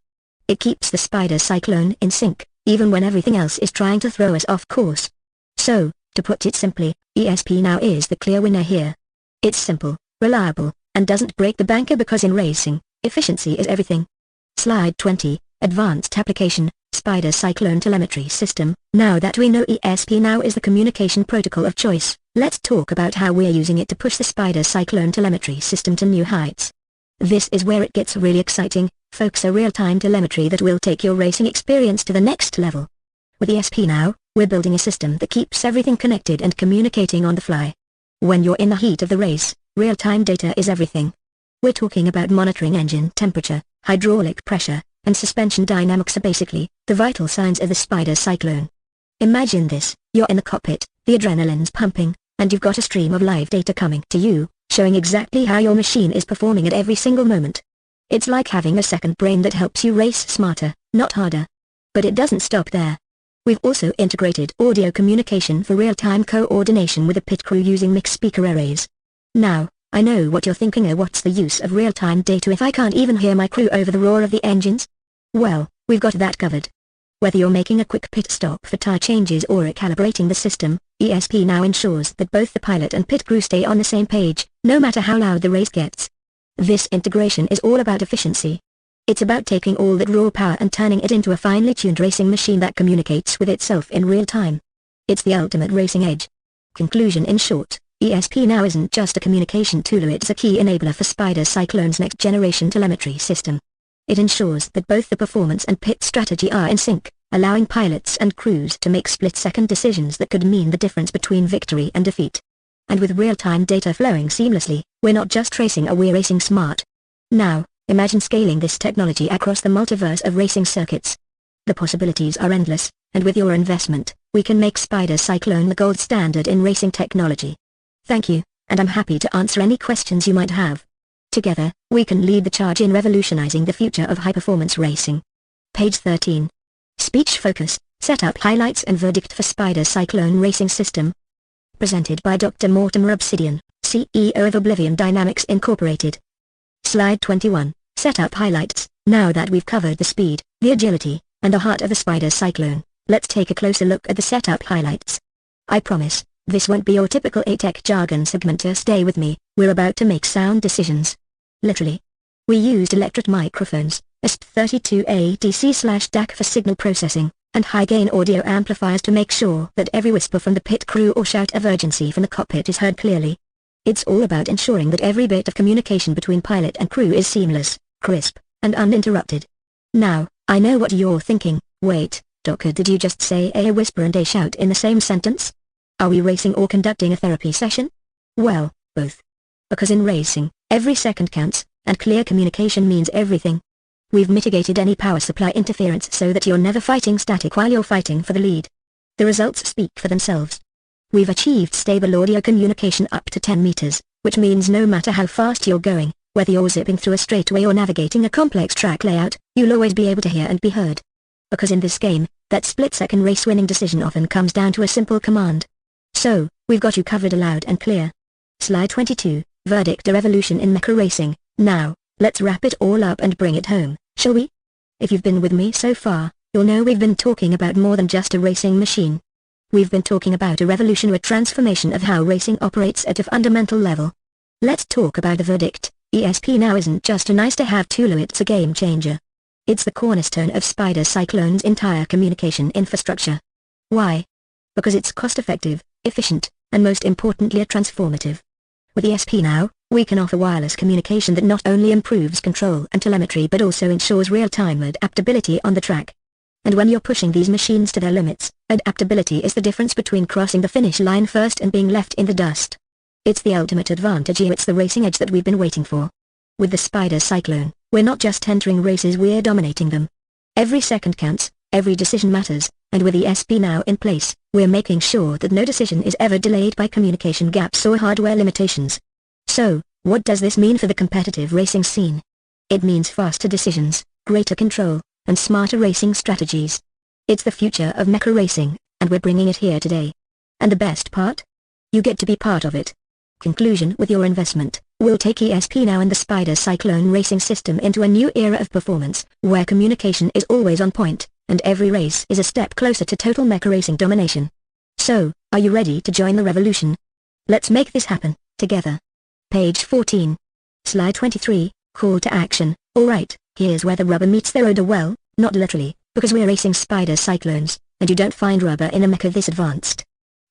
It keeps the Spider Cyclone in sync, even when everything else is trying to throw us off course. So, to put it simply, ESP now is the clear winner here. It's simple, reliable, and doesn't break the banker because in racing, efficiency is everything. Slide 20, Advanced Application, Spider Cyclone Telemetry System. Now that we know ESP now is the communication protocol of choice, let's talk about how we're using it to push the Spider Cyclone Telemetry System to new heights. This is where it gets really exciting, folks. A real-time telemetry that will take your racing experience to the next level. With ESP now, we're building a system that keeps everything connected and communicating on the fly. When you're in the heat of the race, real-time data is everything. We're talking about monitoring engine temperature, hydraulic pressure, and suspension dynamics are basically the vital signs of the Spider Cyclone. Imagine this, you're in the cockpit, the adrenaline's pumping, and you've got a stream of live data coming to you, showing exactly how your machine is performing at every single moment. It's like having a second brain that helps you race smarter, not harder. But it doesn't stop there. We've also integrated audio communication for real-time coordination with the pit crew using mixed speaker arrays. Now, I know what you're thinking, what's the use of real-time data if I can't even hear my crew over the roar of the engines? Well, we've got that covered. Whether you're making a quick pit stop for tire changes or calibrating the system, ESP now ensures that both the pilot and pit crew stay on the same page, no matter how loud the race gets. This integration is all about efficiency. It's about taking all that raw power and turning it into a finely tuned racing machine that communicates with itself in real time. It's the ultimate racing edge. Conclusion: in short, ESP now isn't just a communication tool, it's a key enabler for Spider Cyclone's next generation telemetry system. It ensures that both the performance and pit strategy are in sync, allowing pilots and crews to make split-second decisions that could mean the difference between victory and defeat. And with real-time data flowing seamlessly, we're not just racing, we're racing smart. Now, imagine scaling this technology across the multiverse of racing circuits. The possibilities are endless, and with your investment, we can make Spider Cyclone the gold standard in racing technology. Thank you, and I'm happy to answer any questions you might have. Together, we can lead the charge in revolutionizing the future of high-performance racing. Page 13. Speech Focus, Setup Highlights and Verdict for Spider Cyclone Racing System. Presented by Dr. Mortimer Obsidian, CEO of Oblivion Dynamics Incorporated. Slide 21, Setup Highlights. Now that we've covered the speed, the agility, and the heart of the Spider Cyclone, let's take a closer look at the setup highlights. I promise, this won't be your typical A-Tech jargon segment, just stay with me, we're about to make sound decisions. Literally. We used electret microphones, ESP32A DC/DAC for signal processing, and high-gain audio amplifiers to make sure that every whisper from the pit crew or shout of urgency from the cockpit is heard clearly. It's all about ensuring that every bit of communication between pilot and crew is seamless, crisp, and uninterrupted. Now, I know what you're thinking, wait, Doctor, did you just say a whisper and a shout in the same sentence? Are we racing or conducting a therapy session? Well, both. Because in racing, every second counts, and clear communication means everything. We've mitigated any power supply interference so that you're never fighting static while you're fighting for the lead. The results speak for themselves. We've achieved stable audio communication up to 10 meters, which means no matter how fast you're going, whether you're zipping through a straightaway or navigating a complex track layout, you'll always be able to hear and be heard. Because in this game, that split-second race-winning decision often comes down to a simple command. So, we've got you covered loud and clear. Slide 22, Verdict: a revolution in mecha racing. Now, let's wrap it all up and bring it home, shall we? If you've been with me so far, you'll know we've been talking about more than just a racing machine. We've been talking about a revolution or transformation of how racing operates at a fundamental level. Let's talk about the verdict. ESP now isn't just a nice-to-have tool, it's a game-changer. It's the cornerstone of Cyclone's entire communication infrastructure. Why? Because it's cost-effective, efficient, and most importantly transformative. With ESP now, we can offer wireless communication that not only improves control and telemetry but also ensures real-time adaptability on the track. And when you're pushing these machines to their limits, adaptability is the difference between crossing the finish line first and being left in the dust. It's the ultimate advantage, it's the racing edge that we've been waiting for. With the Cyclone, we're not just entering races, we're dominating them. Every second counts, every decision matters, and with ESP now in place, we're making sure that no decision is ever delayed by communication gaps or hardware limitations. So, what does this mean for the competitive racing scene? It means faster decisions, greater control, and smarter racing strategies. It's the future of mecha racing, and we're bringing it here today. And the best part? You get to be part of it. Conclusion: with your investment, we'll take ESP now and the Cyclone racing system into a new era of performance, where communication is always on point, and every race is a step closer to total mecha racing domination. So, are you ready to join the revolution? Let's make this happen, together. Page 14. Slide 23, call to action. Alright, here's where the rubber meets the road. Well, not literally, because we're racing Cyclones, and you don't find rubber in a mecha this advanced.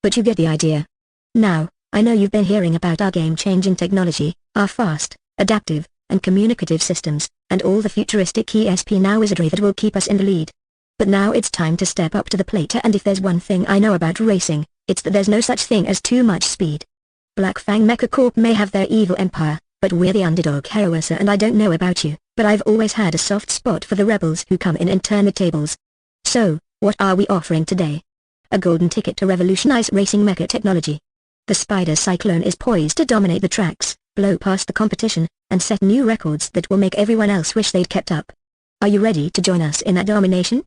But you get the idea. Now, I know you've been hearing about our game-changing technology, our fast, adaptive, and communicative systems, and all the futuristic ESP now wizardry that will keep us in the lead. But now it's time to step up to the plate, and if there's one thing I know about racing, it's that there's no such thing as too much speed. Black Fang Mecha Corp may have their evil empire, but we're the underdog heroes, and I don't know about you, but I've always had a soft spot for the rebels who come in and turn the tables. So, what are we offering today? A golden ticket to revolutionize racing mecha technology. The Cyclone is poised to dominate the tracks, blow past the competition, and set new records that will make everyone else wish they'd kept up. Are you ready to join us in that domination?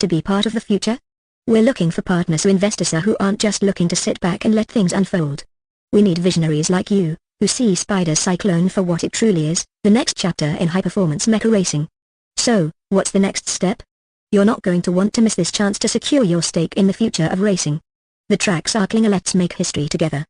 To be part of the future? We're looking for partners or investors who aren't just looking to sit back and let things unfold. We need visionaries like you, who see Cyclone for what it truly is, the next chapter in high-performance mecha racing. So, what's the next step? You're not going to want to miss this chance to secure your stake in the future of racing. The tracks are clear, let's make history together.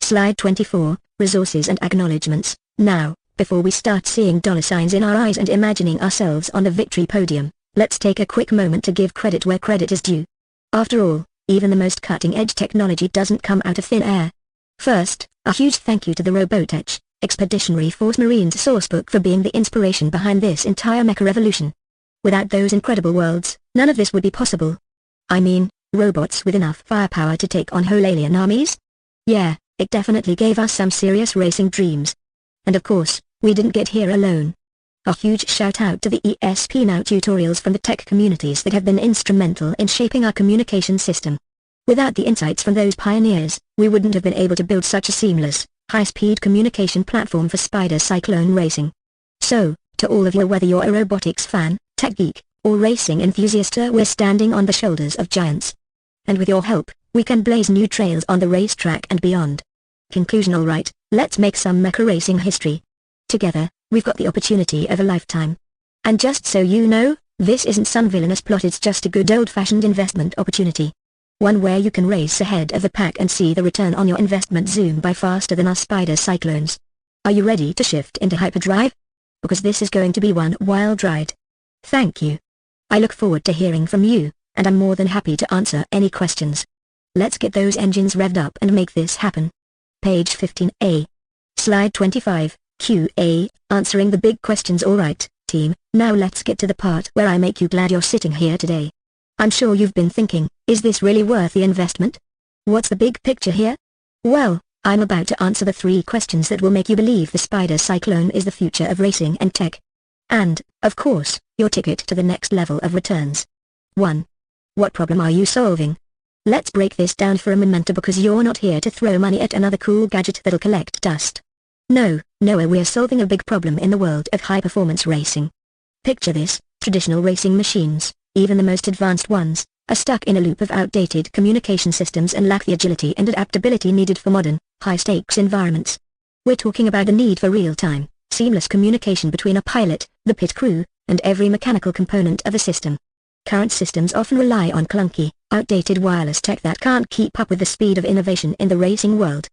Slide 24, resources and acknowledgements. Now, before we start seeing dollar signs in our eyes and imagining ourselves on the victory podium, let's take a quick moment to give credit where credit is due. After all, even the most cutting-edge technology doesn't come out of thin air. First, a huge thank you to the Robotics, Expeditionary Force Marines sourcebook for being the inspiration behind this entire mecha revolution. Without those incredible worlds, none of this would be possible. I mean, robots with enough firepower to take on whole alien armies? Yeah, it definitely gave us some serious racing dreams. And of course, we didn't get here alone. A huge shout out to the ESP Now tutorials from the tech communities that have been instrumental in shaping our communication system. Without the insights from those pioneers, we wouldn't have been able to build such a seamless, high-speed communication platform for Cyclone racing. So, to all of you, whether you're a robotics fan, tech geek, or racing enthusiast, we're standing on the shoulders of giants. And with your help, we can blaze new trails on the racetrack and beyond. Conclusion: alright, let's make some mecha racing history. Together, we've got the opportunity of a lifetime. And just so you know, this isn't some villainous plot, it's just a good old-fashioned investment opportunity. One where you can race ahead of the pack and see the return on your investment zoom by faster than our Cyclones. Are you ready to shift into hyperdrive? Because this is going to be one wild ride. Thank you. I look forward to hearing from you, and I'm more than happy to answer any questions. Let's get those engines revved up and make this happen. Page 15A. Slide 25, QA, answering the big questions. Alright, team, now let's get to the part where I make you glad you're sitting here today. I'm sure you've been thinking, is this really worth the investment? What's the big picture here? Well, I'm about to answer the 3 questions that will make you believe the Cyclone is the future of racing and tech. And, of course, your ticket to the next level of returns. 1. What problem are you solving? Let's break this down for a memento, because you're not here to throw money at another cool gadget that'll collect dust. No, we're solving a big problem in the world of high-performance racing. Picture this: traditional racing machines, even the most advanced ones, are stuck in a loop of outdated communication systems and lack the agility and adaptability needed for modern, high-stakes environments. We're talking about the need for real-time, seamless communication between a pilot, the pit crew, and every mechanical component of the system. Current systems often rely on clunky, outdated wireless tech that can't keep up with the speed of innovation in the racing world.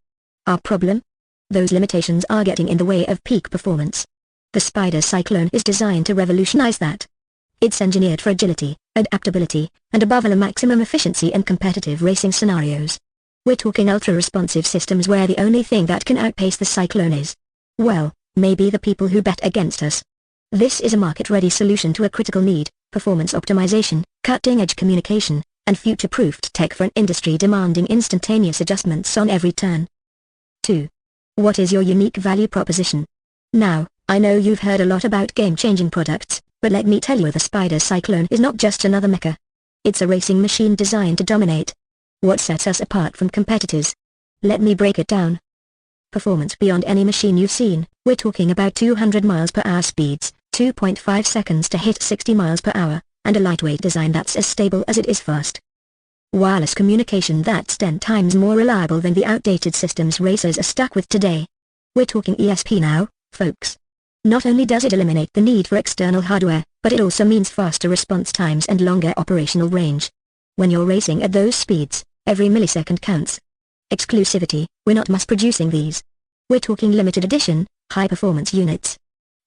Our problem? Those limitations are getting in the way of peak performance. The Spider Cyclone is designed to revolutionize that. It's engineered for agility, adaptability, and above all maximum efficiency in competitive racing scenarios. We're talking ultra-responsive systems where the only thing that can outpace the Cyclone is, well, maybe the people who bet against us. This is a market-ready solution to a critical need: performance optimization, cutting-edge communication, and future-proofed tech for an industry demanding instantaneous adjustments on every turn. 2. What is your unique value proposition? Now, I know you've heard a lot about game-changing products, but let me tell you, the Spider Cyclone is not just another mecha. It's a racing machine designed to dominate. What sets us apart from competitors? Let me break it down. Performance beyond any machine you've seen. We're talking about 200 miles per hour speeds, 2.5 seconds to hit 60 miles per hour, and a lightweight design that's as stable as it is fast. Wireless communication that's 10 times more reliable than the outdated systems racers are stuck with today. We're talking ESP now, folks. Not only does it eliminate the need for external hardware, but it also means faster response times and longer operational range. When you're racing at those speeds, every millisecond counts. Exclusivity: we're not mass-producing these. We're talking limited edition, high-performance units.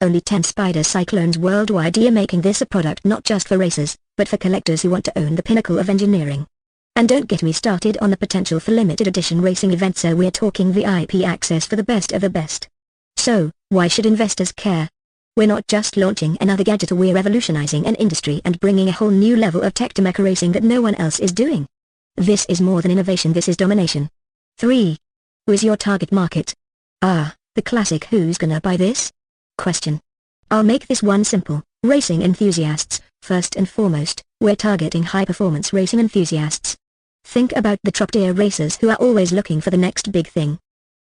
Only 10 Spider Cyclones worldwide are making this a product not just for racers, but for collectors who want to own the pinnacle of engineering. And don't get me started on the potential for limited edition racing events, so we're talking VIP access for the best of the best. So, why should investors care? We're not just launching another gadget, we're revolutionizing an industry and bringing a whole new level of tech to mecha racing that no one else is doing. This is more than innovation, this is domination. 3. Who is your target market? The classic "who's gonna buy this?" question. I'll make this one simple: racing enthusiasts. First and foremost, we're targeting high-performance racing enthusiasts. Think about the top-tier racers who are always looking for the next big thing.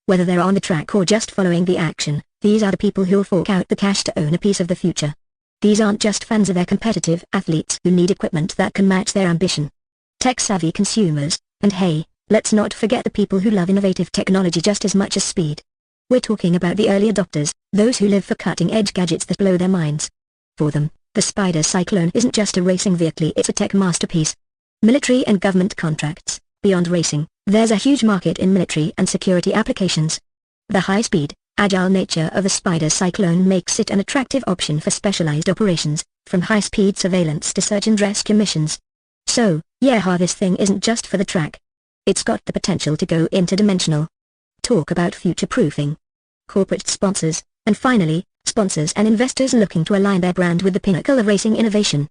Whether they're on the track or just following the action, these are the people who'll fork out the cash to own a piece of the future. These aren't just fans of their competitive athletes who need equipment that can match their ambition. Tech-savvy consumers, and hey, let's not forget the people who love innovative technology just as much as speed. We're talking about the early adopters, those who live for cutting-edge gadgets that blow their minds. For them, the Spider Cyclone isn't just a racing vehicle, it's a tech masterpiece. Military and government contracts. Beyond racing, there's a huge market in military and security applications. The high-speed, agile nature of the Spider Cyclone makes it an attractive option for specialized operations, from high-speed surveillance to search and rescue missions. So, yeah, this thing isn't just for the track. It's got the potential to go interdimensional. Talk about future-proofing. Corporate sponsors, and finally, sponsors and investors looking to align their brand with the pinnacle of racing innovation.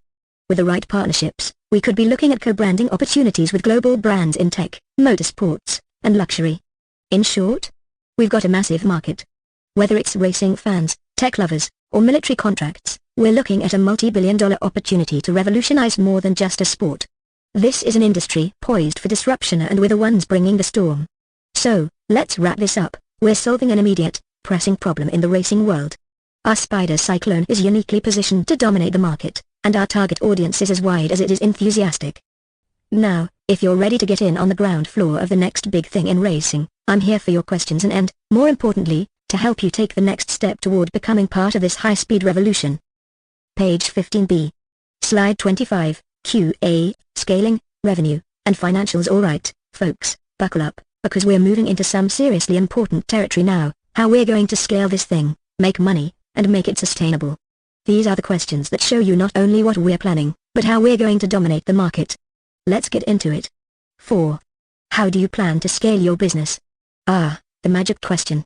With the right partnerships, we could be looking at co-branding opportunities with global brands in tech, motorsports, and luxury. In short, we've got a massive market. Whether it's racing fans, tech lovers, or military contracts, we're looking at a multi-billion-dollar opportunity to revolutionize more than just a sport. This is an industry poised for disruption, and we're the ones bringing the storm. So, let's wrap this up. We're solving an immediate, pressing problem in the racing world. Our Spider Cyclone is uniquely positioned to dominate the market, and our target audience is as wide as it is enthusiastic. Now, if you're ready to get in on the ground floor of the next big thing in racing, I'm here for your questions and, more importantly, to help you take the next step toward becoming part of this high-speed revolution. Page 15b. Slide 25, QA, scaling, revenue, and financials. Alright, folks, buckle up, because we're moving into some seriously important territory now: how we're going to scale this thing, make money, and make it sustainable. These are the questions that show you not only what we're planning, but how we're going to dominate the market. Let's get into it. 4. How do you plan to scale your business? The magic question.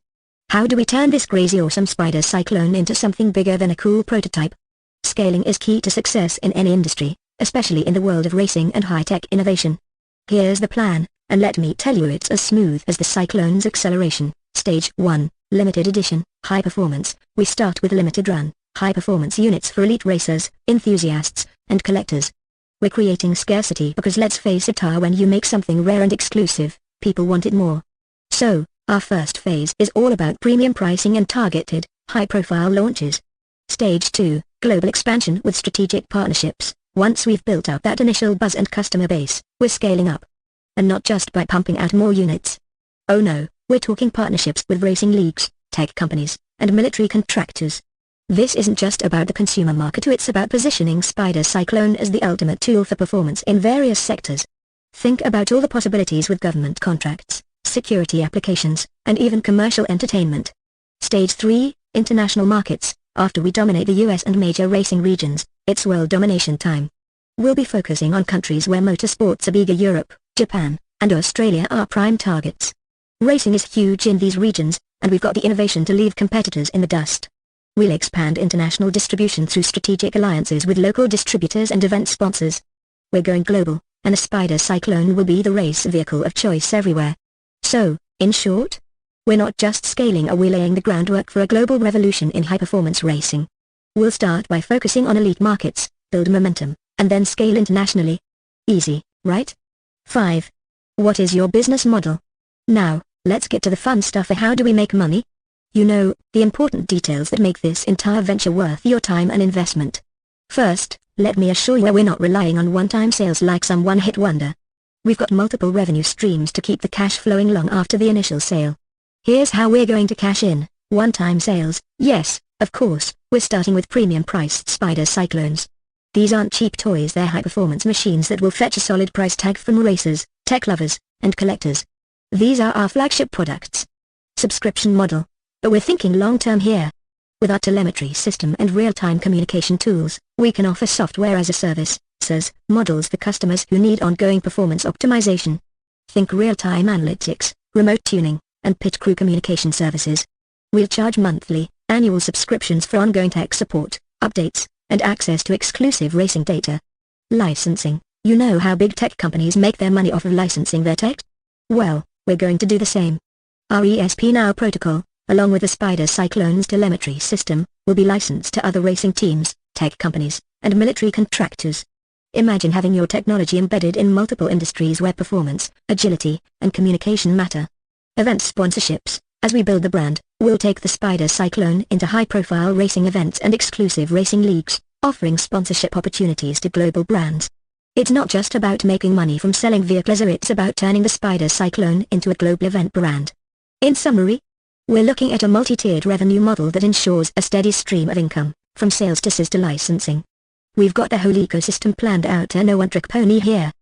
How do we turn this crazy awesome Spider Cyclone into something bigger than a cool prototype? Scaling is key to success in any industry, especially in the world of racing and high-tech innovation. Here's the plan, and let me tell you, it's as smooth as the Cyclone's acceleration. Stage 1, limited edition, high performance. We start with limited run, high performance units for elite racers, enthusiasts, and collectors. We're creating scarcity because, let's face it, when you make something rare and exclusive, people want it more. So, our first phase is all about premium pricing and targeted, high-profile launches. Stage 2, global expansion with strategic partnerships. Once we've built out that initial buzz and customer base, we're scaling up. And not just by pumping out more units. Oh no, we're talking partnerships with racing leagues, tech companies, and military contractors. This isn't just about the consumer market, it's about positioning Spider Cyclone as the ultimate tool for performance in various sectors. Think about all the possibilities with government contracts, security applications, and even commercial entertainment. Stage 3, International Markets. After we dominate the US and major racing regions, it's world domination time. We'll be focusing on countries where motorsports are bigger. Europe, Japan, and Australia are prime targets. Racing is huge in these regions, and we've got the innovation to leave competitors in the dust. We'll expand international distribution through strategic alliances with local distributors and event sponsors. We're going global, and the Spider Cyclone will be the race vehicle of choice everywhere. So, in short, we're not just scaling, we're laying the groundwork for a global revolution in high-performance racing. We'll start by focusing on elite markets, build momentum, and then scale internationally. Easy, right? 5. What is your business model? Now, let's get to the fun stuff. How do we make money? You know, the important details that make this entire venture worth your time and investment. First, let me assure you we're not relying on one-time sales like some one-hit wonder. We've got multiple revenue streams to keep the cash flowing long after the initial sale. Here's how we're going to cash in. One-time sales, yes, of course, we're starting with premium-priced Spider Cyclones. These aren't cheap toys, they're high-performance machines that will fetch a solid price tag from racers, tech lovers, and collectors. These are our flagship products. Subscription model. But we're thinking long-term here. With our telemetry system and real-time communication tools, we can offer software as a service, SaaS, models for customers who need ongoing performance optimization. Think real-time analytics, remote tuning, and pit crew communication services. We'll charge monthly, annual subscriptions for ongoing tech support, updates, and access to exclusive racing data. Licensing. You know how big tech companies make their money off of licensing their tech? Well, we're going to do the same. Our ESP Now protocol, along with the Spider Cyclone's telemetry system, will be licensed to other racing teams, tech companies, and military contractors. Imagine having your technology embedded in multiple industries where performance, agility, and communication matter. Event sponsorships. As we build the brand, we'll take the Spider Cyclone into high-profile racing events and exclusive racing leagues, offering sponsorship opportunities to global brands. It's not just about making money from selling vehicles, it's about turning the Spider Cyclone into a global event brand. In summary, we're looking at a multi-tiered revenue model that ensures a steady stream of income, from sales to SaaS to licensing. We've got the whole ecosystem planned out and no one-trick pony here.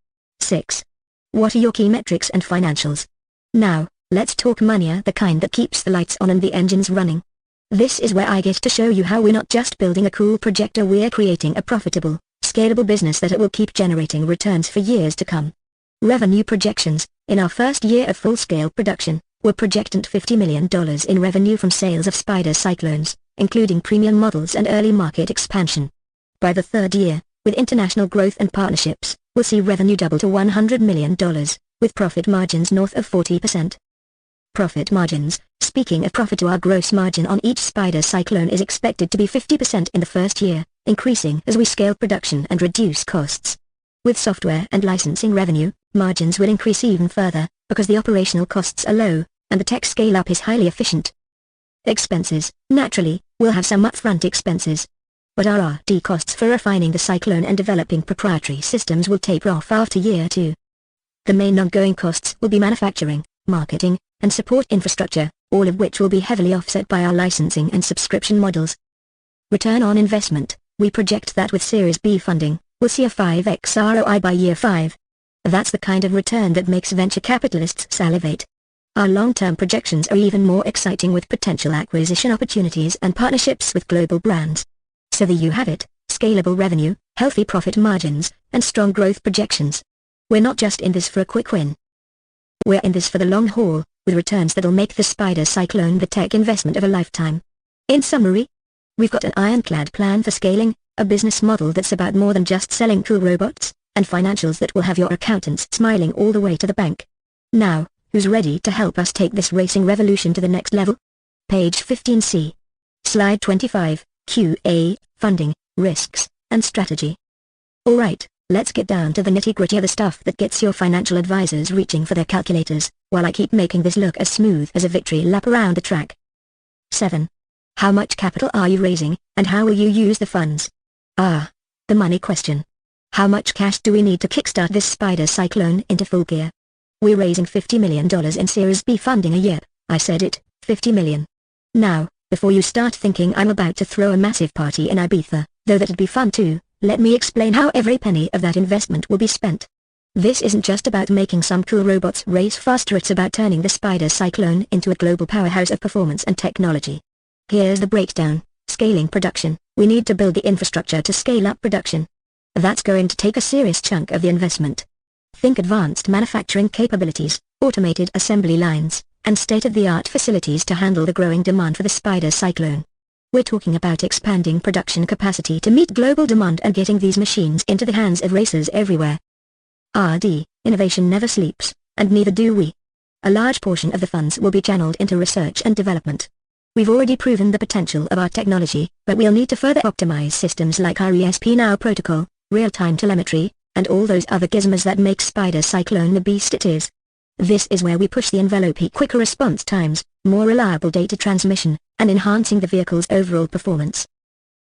6. What are your key metrics and financials? Now, let's talk money, the kind that keeps the lights on and the engines running. This is where I get to show you how we're not just building a cool projector, we're creating a profitable, scalable business that will keep generating returns for years to come. Revenue projections. In our first year of full-scale production, we're projecting $50 million in revenue from sales of Spider Cyclones, including premium models and early market expansion. By the third year, with international growth and partnerships, we'll see revenue double to $100 million, with profit margins north of 40%. Profit margins. Speaking of profit, our gross margin on each Spider Cyclone is expected to be 50% in the first year, increasing as we scale production and reduce costs. With software and licensing revenue, margins will increase even further, because the operational costs are low, and the tech scale-up is highly efficient. Expenses. Naturally, we'll have some upfront expenses. But our R&D costs for refining the Cyclone and developing proprietary systems will taper off after year 2. The main ongoing costs will be manufacturing, marketing, and support infrastructure, all of which will be heavily offset by our licensing and subscription models. Return on investment. We project that with Series B funding, we'll see a 5x ROI by year 5. That's the kind of return that makes venture capitalists salivate. Our long-term projections are even more exciting with potential acquisition opportunities and partnerships with global brands. So there you have it, scalable revenue, healthy profit margins, and strong growth projections. We're not just in this for a quick win. We're in this for the long haul, with returns that'll make the Spider Cyclone the tech investment of a lifetime. In summary, we've got an ironclad plan for scaling, a business model that's about more than just selling cool robots, and financials that will have your accountants smiling all the way to the bank. Now, who's ready to help us take this racing revolution to the next level? Page 15C. Slide 25, QA, funding, risks, and strategy. Alright, let's get down to the nitty-gritty of the stuff that gets your financial advisors reaching for their calculators, while I keep making this look as smooth as a victory lap around the track. 7. How much capital are you raising, and how will you use the funds? The money question. How much cash do we need to kickstart this Spider Cyclone into full gear? We're raising $50 million in Series B funding a year. I said it, $50 million. Now, Before you start thinking I'm about to throw a massive party in Ibiza, though that'd be fun too, let me explain how every penny of that investment will be spent. This isn't just about making some cool robots race faster, it's about turning the Spider Cyclone into a global powerhouse of performance and technology. Here's the breakdown. Scaling production. We need to build the infrastructure to scale up production. That's going to take a serious chunk of the investment. Think advanced manufacturing capabilities, automated assembly lines, and state-of-the-art facilities to handle the growing demand for the Spider Cyclone. We're talking about expanding production capacity to meet global demand and getting these machines into the hands of racers everywhere. R&D, innovation never sleeps, and neither do we. A large portion of the funds will be channeled into research and development. We've already proven the potential of our technology, but we'll need to further optimize systems like our ESP-NOW protocol, real-time telemetry, and all those other gizmos that make Spider Cyclone the beast it is. This is where we push the envelope: quicker response times, more reliable data transmission, and enhancing the vehicle's overall performance.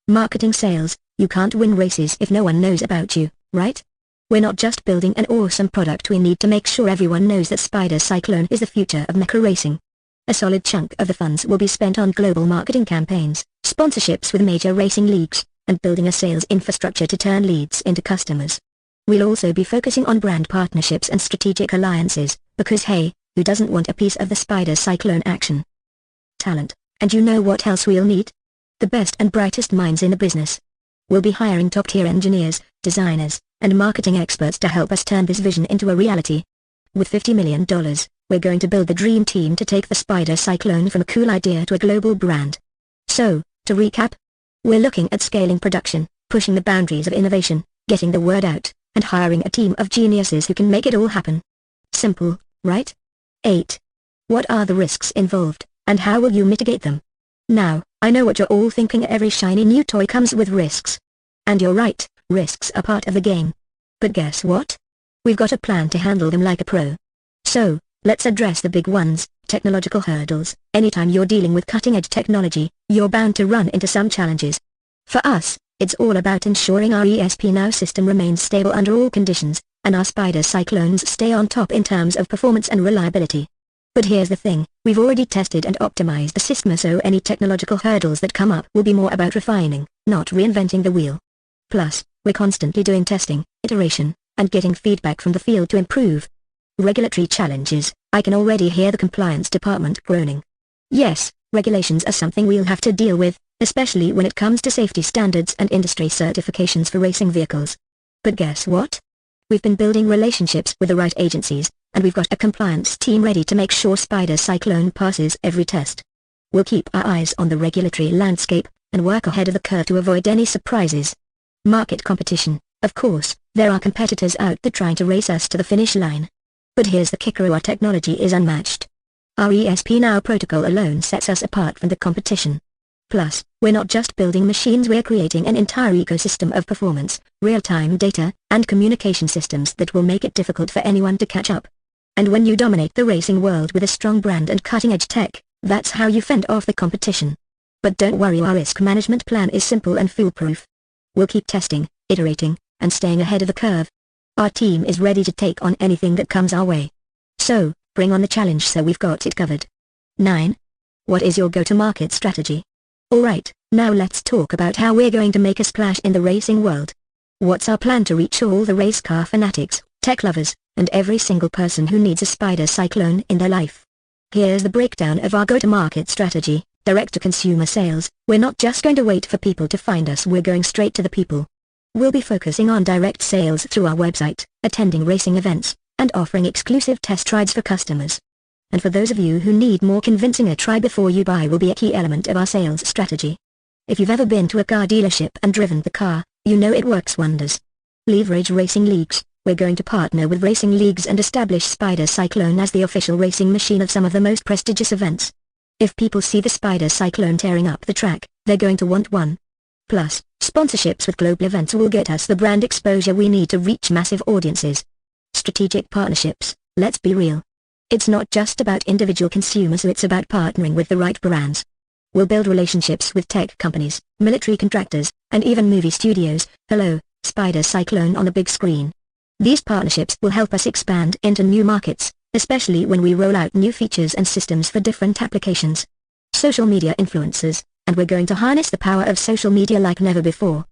Marketing sales. You can't win races if no one knows about you, right? We're not just building an awesome product, we need to make sure everyone knows that Spider Cyclone is the future of mecha racing. A solid chunk of the funds will be spent on global marketing campaigns, sponsorships with major racing leagues, and building a sales infrastructure to turn leads into customers. We'll also be focusing on brand partnerships and strategic alliances, because hey, who doesn't want a piece of the Spider Cyclone action? Talent. And you know what else we'll need? The best and brightest minds in the business. We'll be hiring top-tier engineers, designers, and marketing experts to help us turn this vision into a reality. With $50 million, we're going to build the dream team to take the Spider Cyclone from a cool idea to a global brand. So, to recap, we're looking at scaling production, pushing the boundaries of innovation, getting the word out, and hiring a team of geniuses who can make it all happen. Simple, right? 8. What are the risks involved, and how will you mitigate them? Now, I know what you're all thinking: every shiny new toy comes with risks. And you're right, risks are part of the game. But guess what? We've got a plan to handle them like a pro. So, let's address the big ones. Technological hurdles. Anytime you're dealing with cutting-edge technology, you're bound to run into some challenges. For us, it's all about ensuring our ESP-NOW system remains stable under all conditions, and our Spider Cyclones stay on top in terms of performance and reliability. But here's the thing, we've already tested and optimized the system, so any technological hurdles that come up will be more about refining, not reinventing the wheel. Plus, we're constantly doing testing, iteration, and getting feedback from the field to improve. Regulatory challenges. I can already hear the compliance department groaning. Yes, regulations are something we'll have to deal with, especially when it comes to safety standards and industry certifications for racing vehicles. But guess what? We've been building relationships with the right agencies, and we've got a compliance team ready to make sure Spider Cyclone passes every test. We'll keep our eyes on the regulatory landscape, and work ahead of the curve to avoid any surprises. Market competition. Of course, there are competitors out there trying to race us to the finish line. But here's the kicker: our technology is unmatched. Our ESP-NOW protocol alone sets us apart from the competition. Plus, we're not just building machines, we're creating an entire ecosystem of performance, real-time data, and communication systems that will make it difficult for anyone to catch up. And when you dominate the racing world with a strong brand and cutting-edge tech, that's how you fend off the competition. But don't worry, our risk management plan is simple and foolproof. We'll keep testing, iterating, and staying ahead of the curve. Our team is ready to take on anything that comes our way. So, bring on the challenge, so we've got it covered. 9. What is your go-to-market strategy? Alright, now let's talk about how we're going to make a splash in the racing world. What's our plan to reach all the race car fanatics, tech lovers, and every single person who needs a Spider Cyclone in their life? Here's the breakdown of our go-to-market strategy. Direct-to-consumer sales. We're not just going to wait for people to find us, we're going straight to the people. We'll be focusing on direct sales through our website, attending racing events, and offering exclusive test rides for customers. And for those of you who need more convincing, a try before you buy will be a key element of our sales strategy. If you've ever been to a car dealership and driven the car, you know it works wonders. Leverage racing leagues. We're going to partner with racing leagues and establish Spider Cyclone as the official racing machine of some of the most prestigious events. If people see the Spider Cyclone tearing up the track, they're going to want one. Plus, sponsorships with global events will get us the brand exposure we need to reach massive audiences. Strategic partnerships. Let's be real. It's not just about individual consumers, it's about partnering with the right brands. We'll build relationships with tech companies, military contractors, and even movie studios. Hello, Spider Cyclone on the big screen. These partnerships will help us expand into new markets, especially when we roll out new features and systems for different applications. social media influencers, and we're going to harness the power of social media like never before.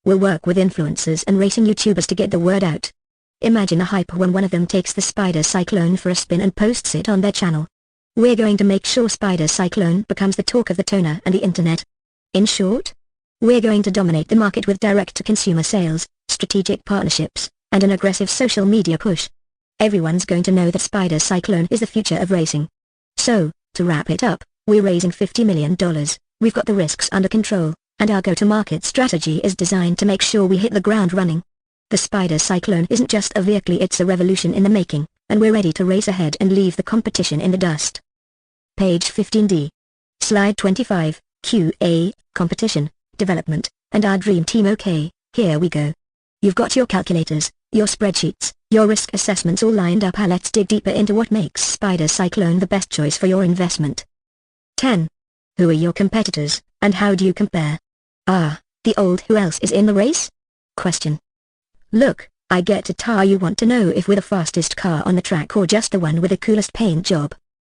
We'll work with influencers and racing YouTubers to get the word out. Imagine the hype when one of them takes the Spider Cyclone for a spin and posts it on their channel. We're going to make sure Spider Cyclone becomes the talk of the toner and the internet. In short, we're going to dominate the market with direct-to-consumer sales, strategic partnerships, and an aggressive social media push. Everyone's going to know that Spider Cyclone is the future of racing. So, to wrap it up, we're raising $50 million, we've got the risks under control, and our go-to-market strategy is designed to make sure we hit the ground running. The Spider Cyclone isn't just a vehicle, it's a revolution in the making, and we're ready to race ahead and leave the competition in the dust. Page 15D. Slide 25, QA, competition, development, and our dream team. Okay, here we go. You've got your calculators, your spreadsheets, your risk assessments all lined up. Let's dig deeper into what makes Spider Cyclone the best choice for your investment. 10. Who are your competitors, and how do you compare? The old who else is in the race? Question. Look, I get it. You want to know if we're the fastest car on the track or just the one with the coolest paint job.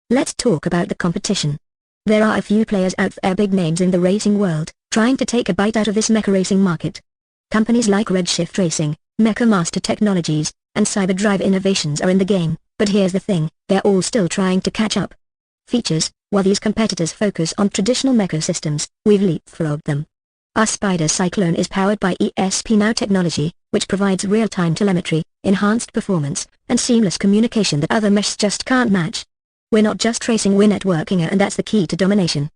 Let's talk about the competition. There are a few players out there, big names in the racing world, trying to take a bite out of this mecha racing market. Companies like Redshift Racing, Mecha Master Technologies, and Cyberdrive Innovations are in the game, but here's the thing, they're all still trying to catch up. Features: while these competitors focus on traditional mecha systems, we've leapfrogged them. Our Spider Cyclone is powered by ESP technology, which provides real-time telemetry, enhanced performance, and seamless communication that other mechs just can't match. We're not just racing, we're networking, and that's the key to domination.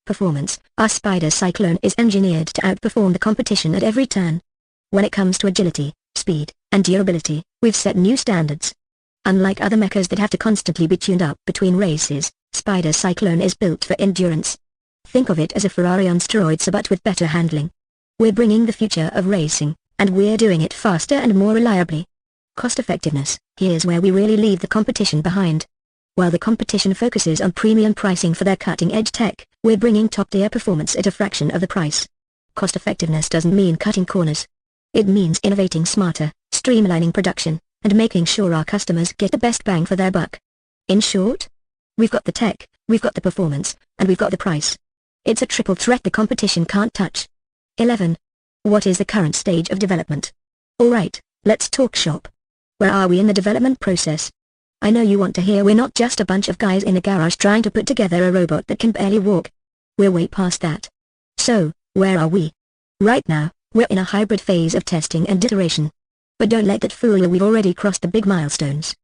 Performance: our Spider Cyclone is engineered to outperform the competition at every turn. When it comes to agility, speed, and durability, we've set new standards. Unlike other mechas that have to constantly be tuned up between races, Spider Cyclone is built for endurance. Think of it as a Ferrari on steroids, but with better handling. We're bringing the future of racing, and we're doing it faster and more reliably. Cost effectiveness: here's where we really leave the competition behind. While the competition focuses on premium pricing for their cutting-edge tech, we're bringing top-tier performance at a fraction of the price. Cost effectiveness doesn't mean cutting corners. It means innovating smarter, streamlining production, and making sure our customers get the best bang for their buck. In short, we've got the tech, we've got the performance, and we've got the price. It's a triple threat the competition can't touch. 11. What is the current stage of development? Alright, let's talk shop. Where are we in the development process? I know you want to hear we're not just a bunch of guys in a garage trying to put together a robot that can barely walk. We're way past that. So, where are we? Right now, we're in a hybrid phase of testing and iteration. But don't let that fool you, we've already crossed the big milestones.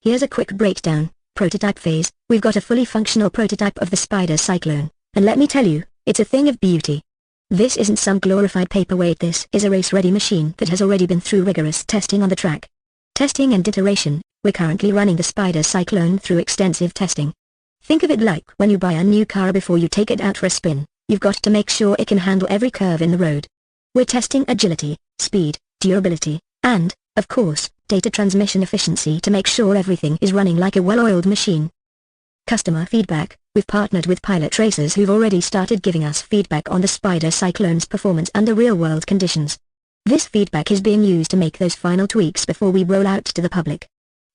Here's a quick breakdown. Prototype phase: we've got a fully functional prototype of the Spider Cyclone, and let me tell you, it's a thing of beauty. This isn't some glorified paperweight, this is a race-ready machine that has already been through rigorous testing on the track. Testing and iteration: we're currently running the Spider Cyclone through extensive testing. Think of it like when you buy a new car. Before you take it out for a spin, you've got to make sure it can handle every curve in the road. We're testing agility, speed, durability, and, of course, data transmission efficiency to make sure everything is running like a well-oiled machine. Customer feedback: we've partnered with pilot racers who've already started giving us feedback on the Spider Cyclone's performance under real-world conditions. This feedback is being used to make those final tweaks before we roll out to the public.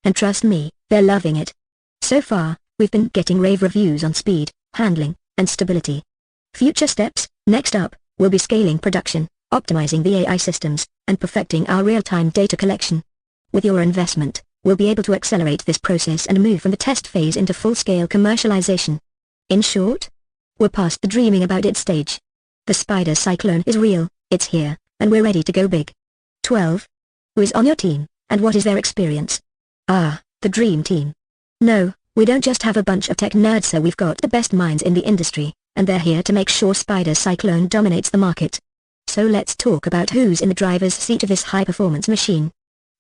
And trust me, they're loving it. So far, we've been getting rave reviews on speed, handling, and stability. Future steps: next up, we'll be scaling production, optimizing the AI systems, and perfecting our real-time data collection. With your investment, we'll be able to accelerate this process and move from the test phase into full-scale commercialization. In short, we're past the dreaming about it stage. The Spider Cyclone is real, it's here, and we're ready to go big. 12. Who is on your team, and what is their experience? The dream team. No, we don't just have a bunch of tech nerds, so we've got the best minds in the industry, and they're here to make sure Spider Cyclone dominates the market. So let's talk about who's in the driver's seat of this high-performance machine.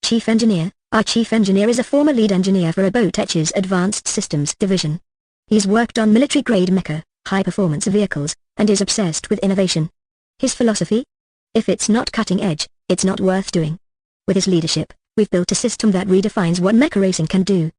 Chief Engineer: our Chief Engineer is a former lead engineer for Robotics' Advanced Systems division. He's worked on military-grade mecha, high-performance vehicles, and is obsessed with innovation. His philosophy? If it's not cutting edge, it's not worth doing. With his leadership, we've built a system that redefines what mecha racing can do.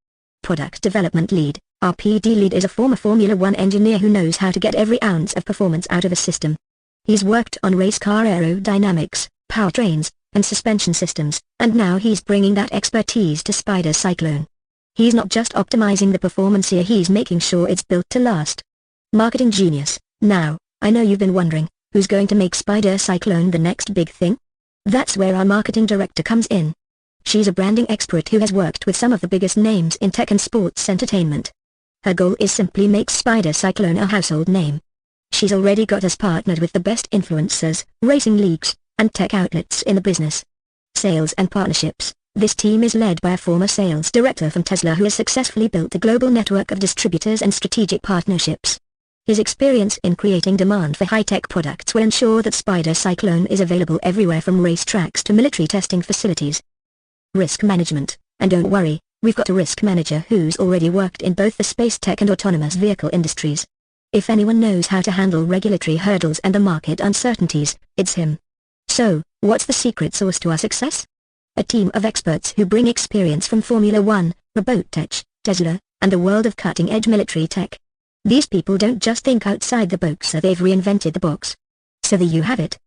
Product Development Lead: our PD lead is a former Formula One engineer who knows how to get every ounce of performance out of a system. He's worked on race car aerodynamics, powertrains, and suspension systems, and now he's bringing that expertise to Spider Cyclone. He's not just optimizing the performance here, he's making sure it's built to last. Marketing genius. Now, I know you've been wondering, who's going to make Spider Cyclone the next big thing? That's where our marketing director comes in. She's a branding expert who has worked with some of the biggest names in tech and sports entertainment. Her goal is simply make Spider Cyclone a household name. She's already got us partnered with the best influencers, racing leagues, and tech outlets in the business. Sales and partnerships. This team is led by a former sales director from Tesla who has successfully built a global network of distributors and strategic partnerships. His experience in creating demand for high-tech products will ensure that Spider Cyclone is available everywhere from racetracks to military testing facilities. Risk management. And don't worry, we've got a risk manager who's already worked in both the space tech and autonomous vehicle industries. If anyone knows how to handle regulatory hurdles and the market uncertainties, it's him. So, what's the secret sauce to our success? A team of experts who bring experience from Formula One, robotics, Tesla, and the world of cutting-edge military tech. These people don't just think outside the box, so they've reinvented the box. So there you have it.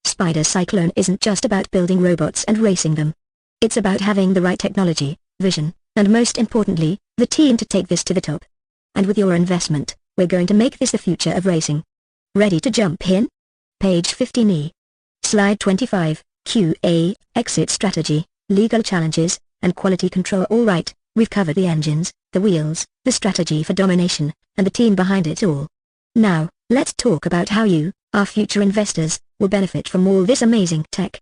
Spider Cyclone isn't just about building robots and racing them. It's about having the right technology, vision, and most importantly, the team to take this to the top. And with your investment, we're going to make this the future of racing. Ready to jump in? Page 15E. Slide 25, QA, exit strategy, legal challenges, and quality control. Alright, we've covered the engines, the wheels, the strategy for domination, and the team behind it all. Now, let's talk about how you, our future investors, will benefit from all this amazing tech.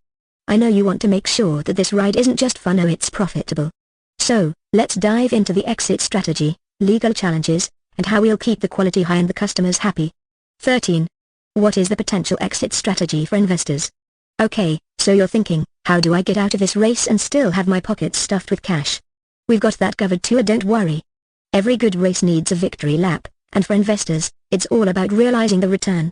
I know you want to make sure that this ride isn't just fun, it's profitable. So, let's dive into the exit strategy, legal challenges, and how we'll keep the quality high and the customers happy. 13. What is the potential exit strategy for investors? Okay, so you're thinking, how do I get out of this race and still have my pockets stuffed with cash? We've got that covered too, don't worry. Every good race needs a victory lap, and for investors, it's all about realizing the return.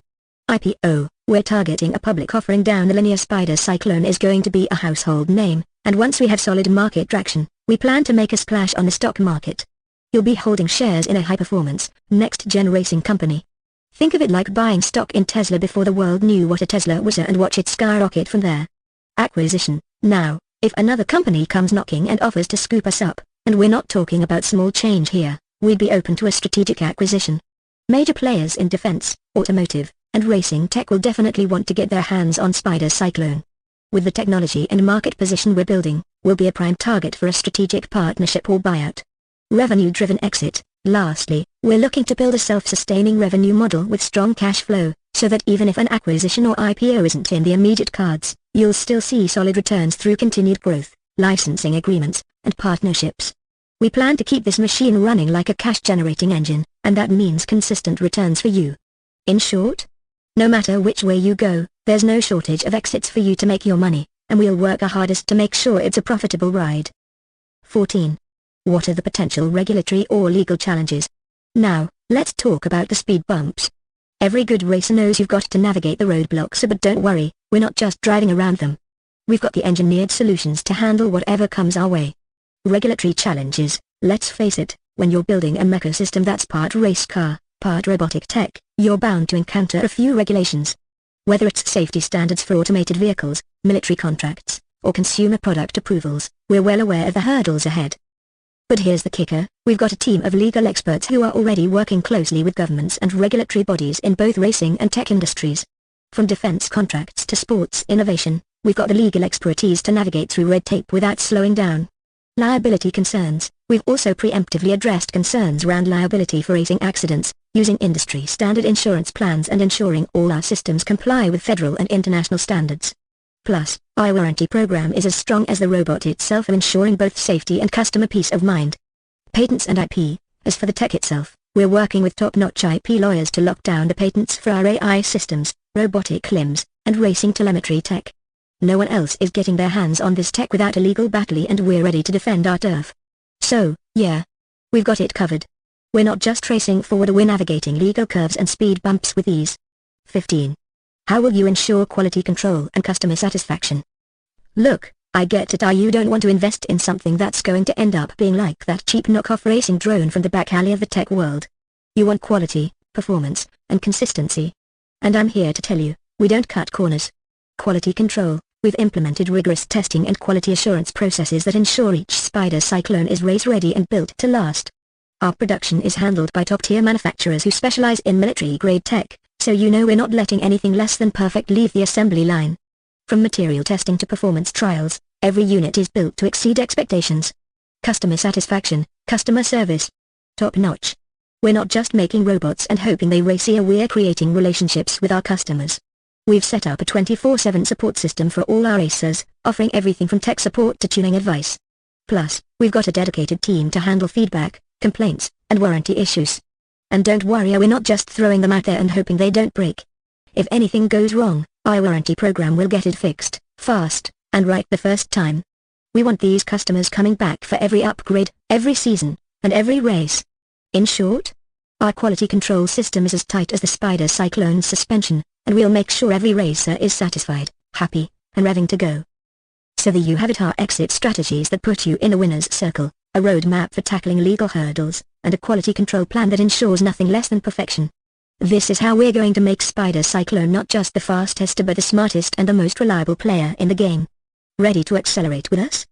IPO, we're targeting a public offering down the linear. Spider Cyclone is going to be a household name, and once we have solid market traction, we plan to make a splash on the stock market. You'll be holding shares in a high-performance, next-gen racing company. Think of it like buying stock in Tesla before the world knew what a Tesla was and watch it skyrocket from there. Acquisition. Now, if another company comes knocking and offers to scoop us up, and we're not talking about small change here, we'd be open to a strategic acquisition. Major players in defense, automotive, and racing tech will definitely want to get their hands on Spider Cyclone. With the technology and market position we're building, we'll be a prime target for a strategic partnership or buyout. Revenue-driven exit. Lastly, we're looking to build a self-sustaining revenue model with strong cash flow, so that even if an acquisition or IPO isn't in the immediate cards, you'll still see solid returns through continued growth, licensing agreements, and partnerships. We plan to keep this machine running like a cash-generating engine, and that means consistent returns for you. In short, no matter which way you go, there's no shortage of exits for you to make your money, and we'll work our hardest to make sure it's a profitable ride. 14. What are the potential regulatory or legal challenges? Now, let's talk about the speed bumps. Every good racer knows you've got to navigate the roadblocks, but don't worry, we're not just driving around them. We've got the engineered solutions to handle whatever comes our way. Regulatory challenges. Let's face it, when you're building a mecha system that's part race car, part robotic tech, you're bound to encounter a few regulations. Whether it's safety standards for automated vehicles, military contracts, or consumer product approvals, we're well aware of the hurdles ahead. But here's the kicker, we've got a team of legal experts who are already working closely with governments and regulatory bodies in both racing and tech industries. From defense contracts to sports innovation, we've got the legal expertise to navigate through red tape without slowing down. Liability concerns. We've also preemptively addressed concerns around liability for racing accidents, using industry-standard insurance plans and ensuring all our systems comply with federal and international standards. Plus, our warranty program is as strong as the robot itself, ensuring both safety and customer peace of mind. Patents and IP. As for the tech itself, we're working with top-notch IP lawyers to lock down the patents for our AI systems, robotic limbs, and racing telemetry tech. No one else is getting their hands on this tech without a legal battle, and we're ready to defend our turf. So, yeah, we've got it covered. We're not just racing forward, we're navigating legal curves and speed bumps with ease. 15. How will you ensure quality control and customer satisfaction? Look, I get it, you don't want to invest in something that's going to end up being like that cheap knockoff racing drone from the back alley of the tech world. You want quality, performance, and consistency. And I'm here to tell you, we don't cut corners. Quality control. We've implemented rigorous testing and quality assurance processes that ensure each Spider Cyclone is race-ready and built to last. Our production is handled by top-tier manufacturers who specialize in military-grade tech, so you know we're not letting anything less than perfect leave the assembly line. From material testing to performance trials, every unit is built to exceed expectations. Customer satisfaction, customer service. Top-notch. We're not just making robots and hoping they race here, we're creating relationships with our customers. We've set up a 24/7 support system for all our racers, offering everything from tech support to tuning advice. Plus, we've got a dedicated team to handle feedback, complaints, and warranty issues. And don't worry, we're not just throwing them out there and hoping they don't break. If anything goes wrong, our warranty program will get it fixed, fast, and right the first time. We want these customers coming back for every upgrade, every season, and every race. In short, our quality control system is as tight as the Spider Cyclones suspension, and we'll make sure every racer is satisfied, happy, and revving to go. So there you have it, our exit strategies that put you in the winner's circle, a roadmap for tackling legal hurdles, and a quality control plan that ensures nothing less than perfection. This is how we're going to make Spider Cyclone not just the fastest but the smartest and the most reliable player in the game. Ready to accelerate with us?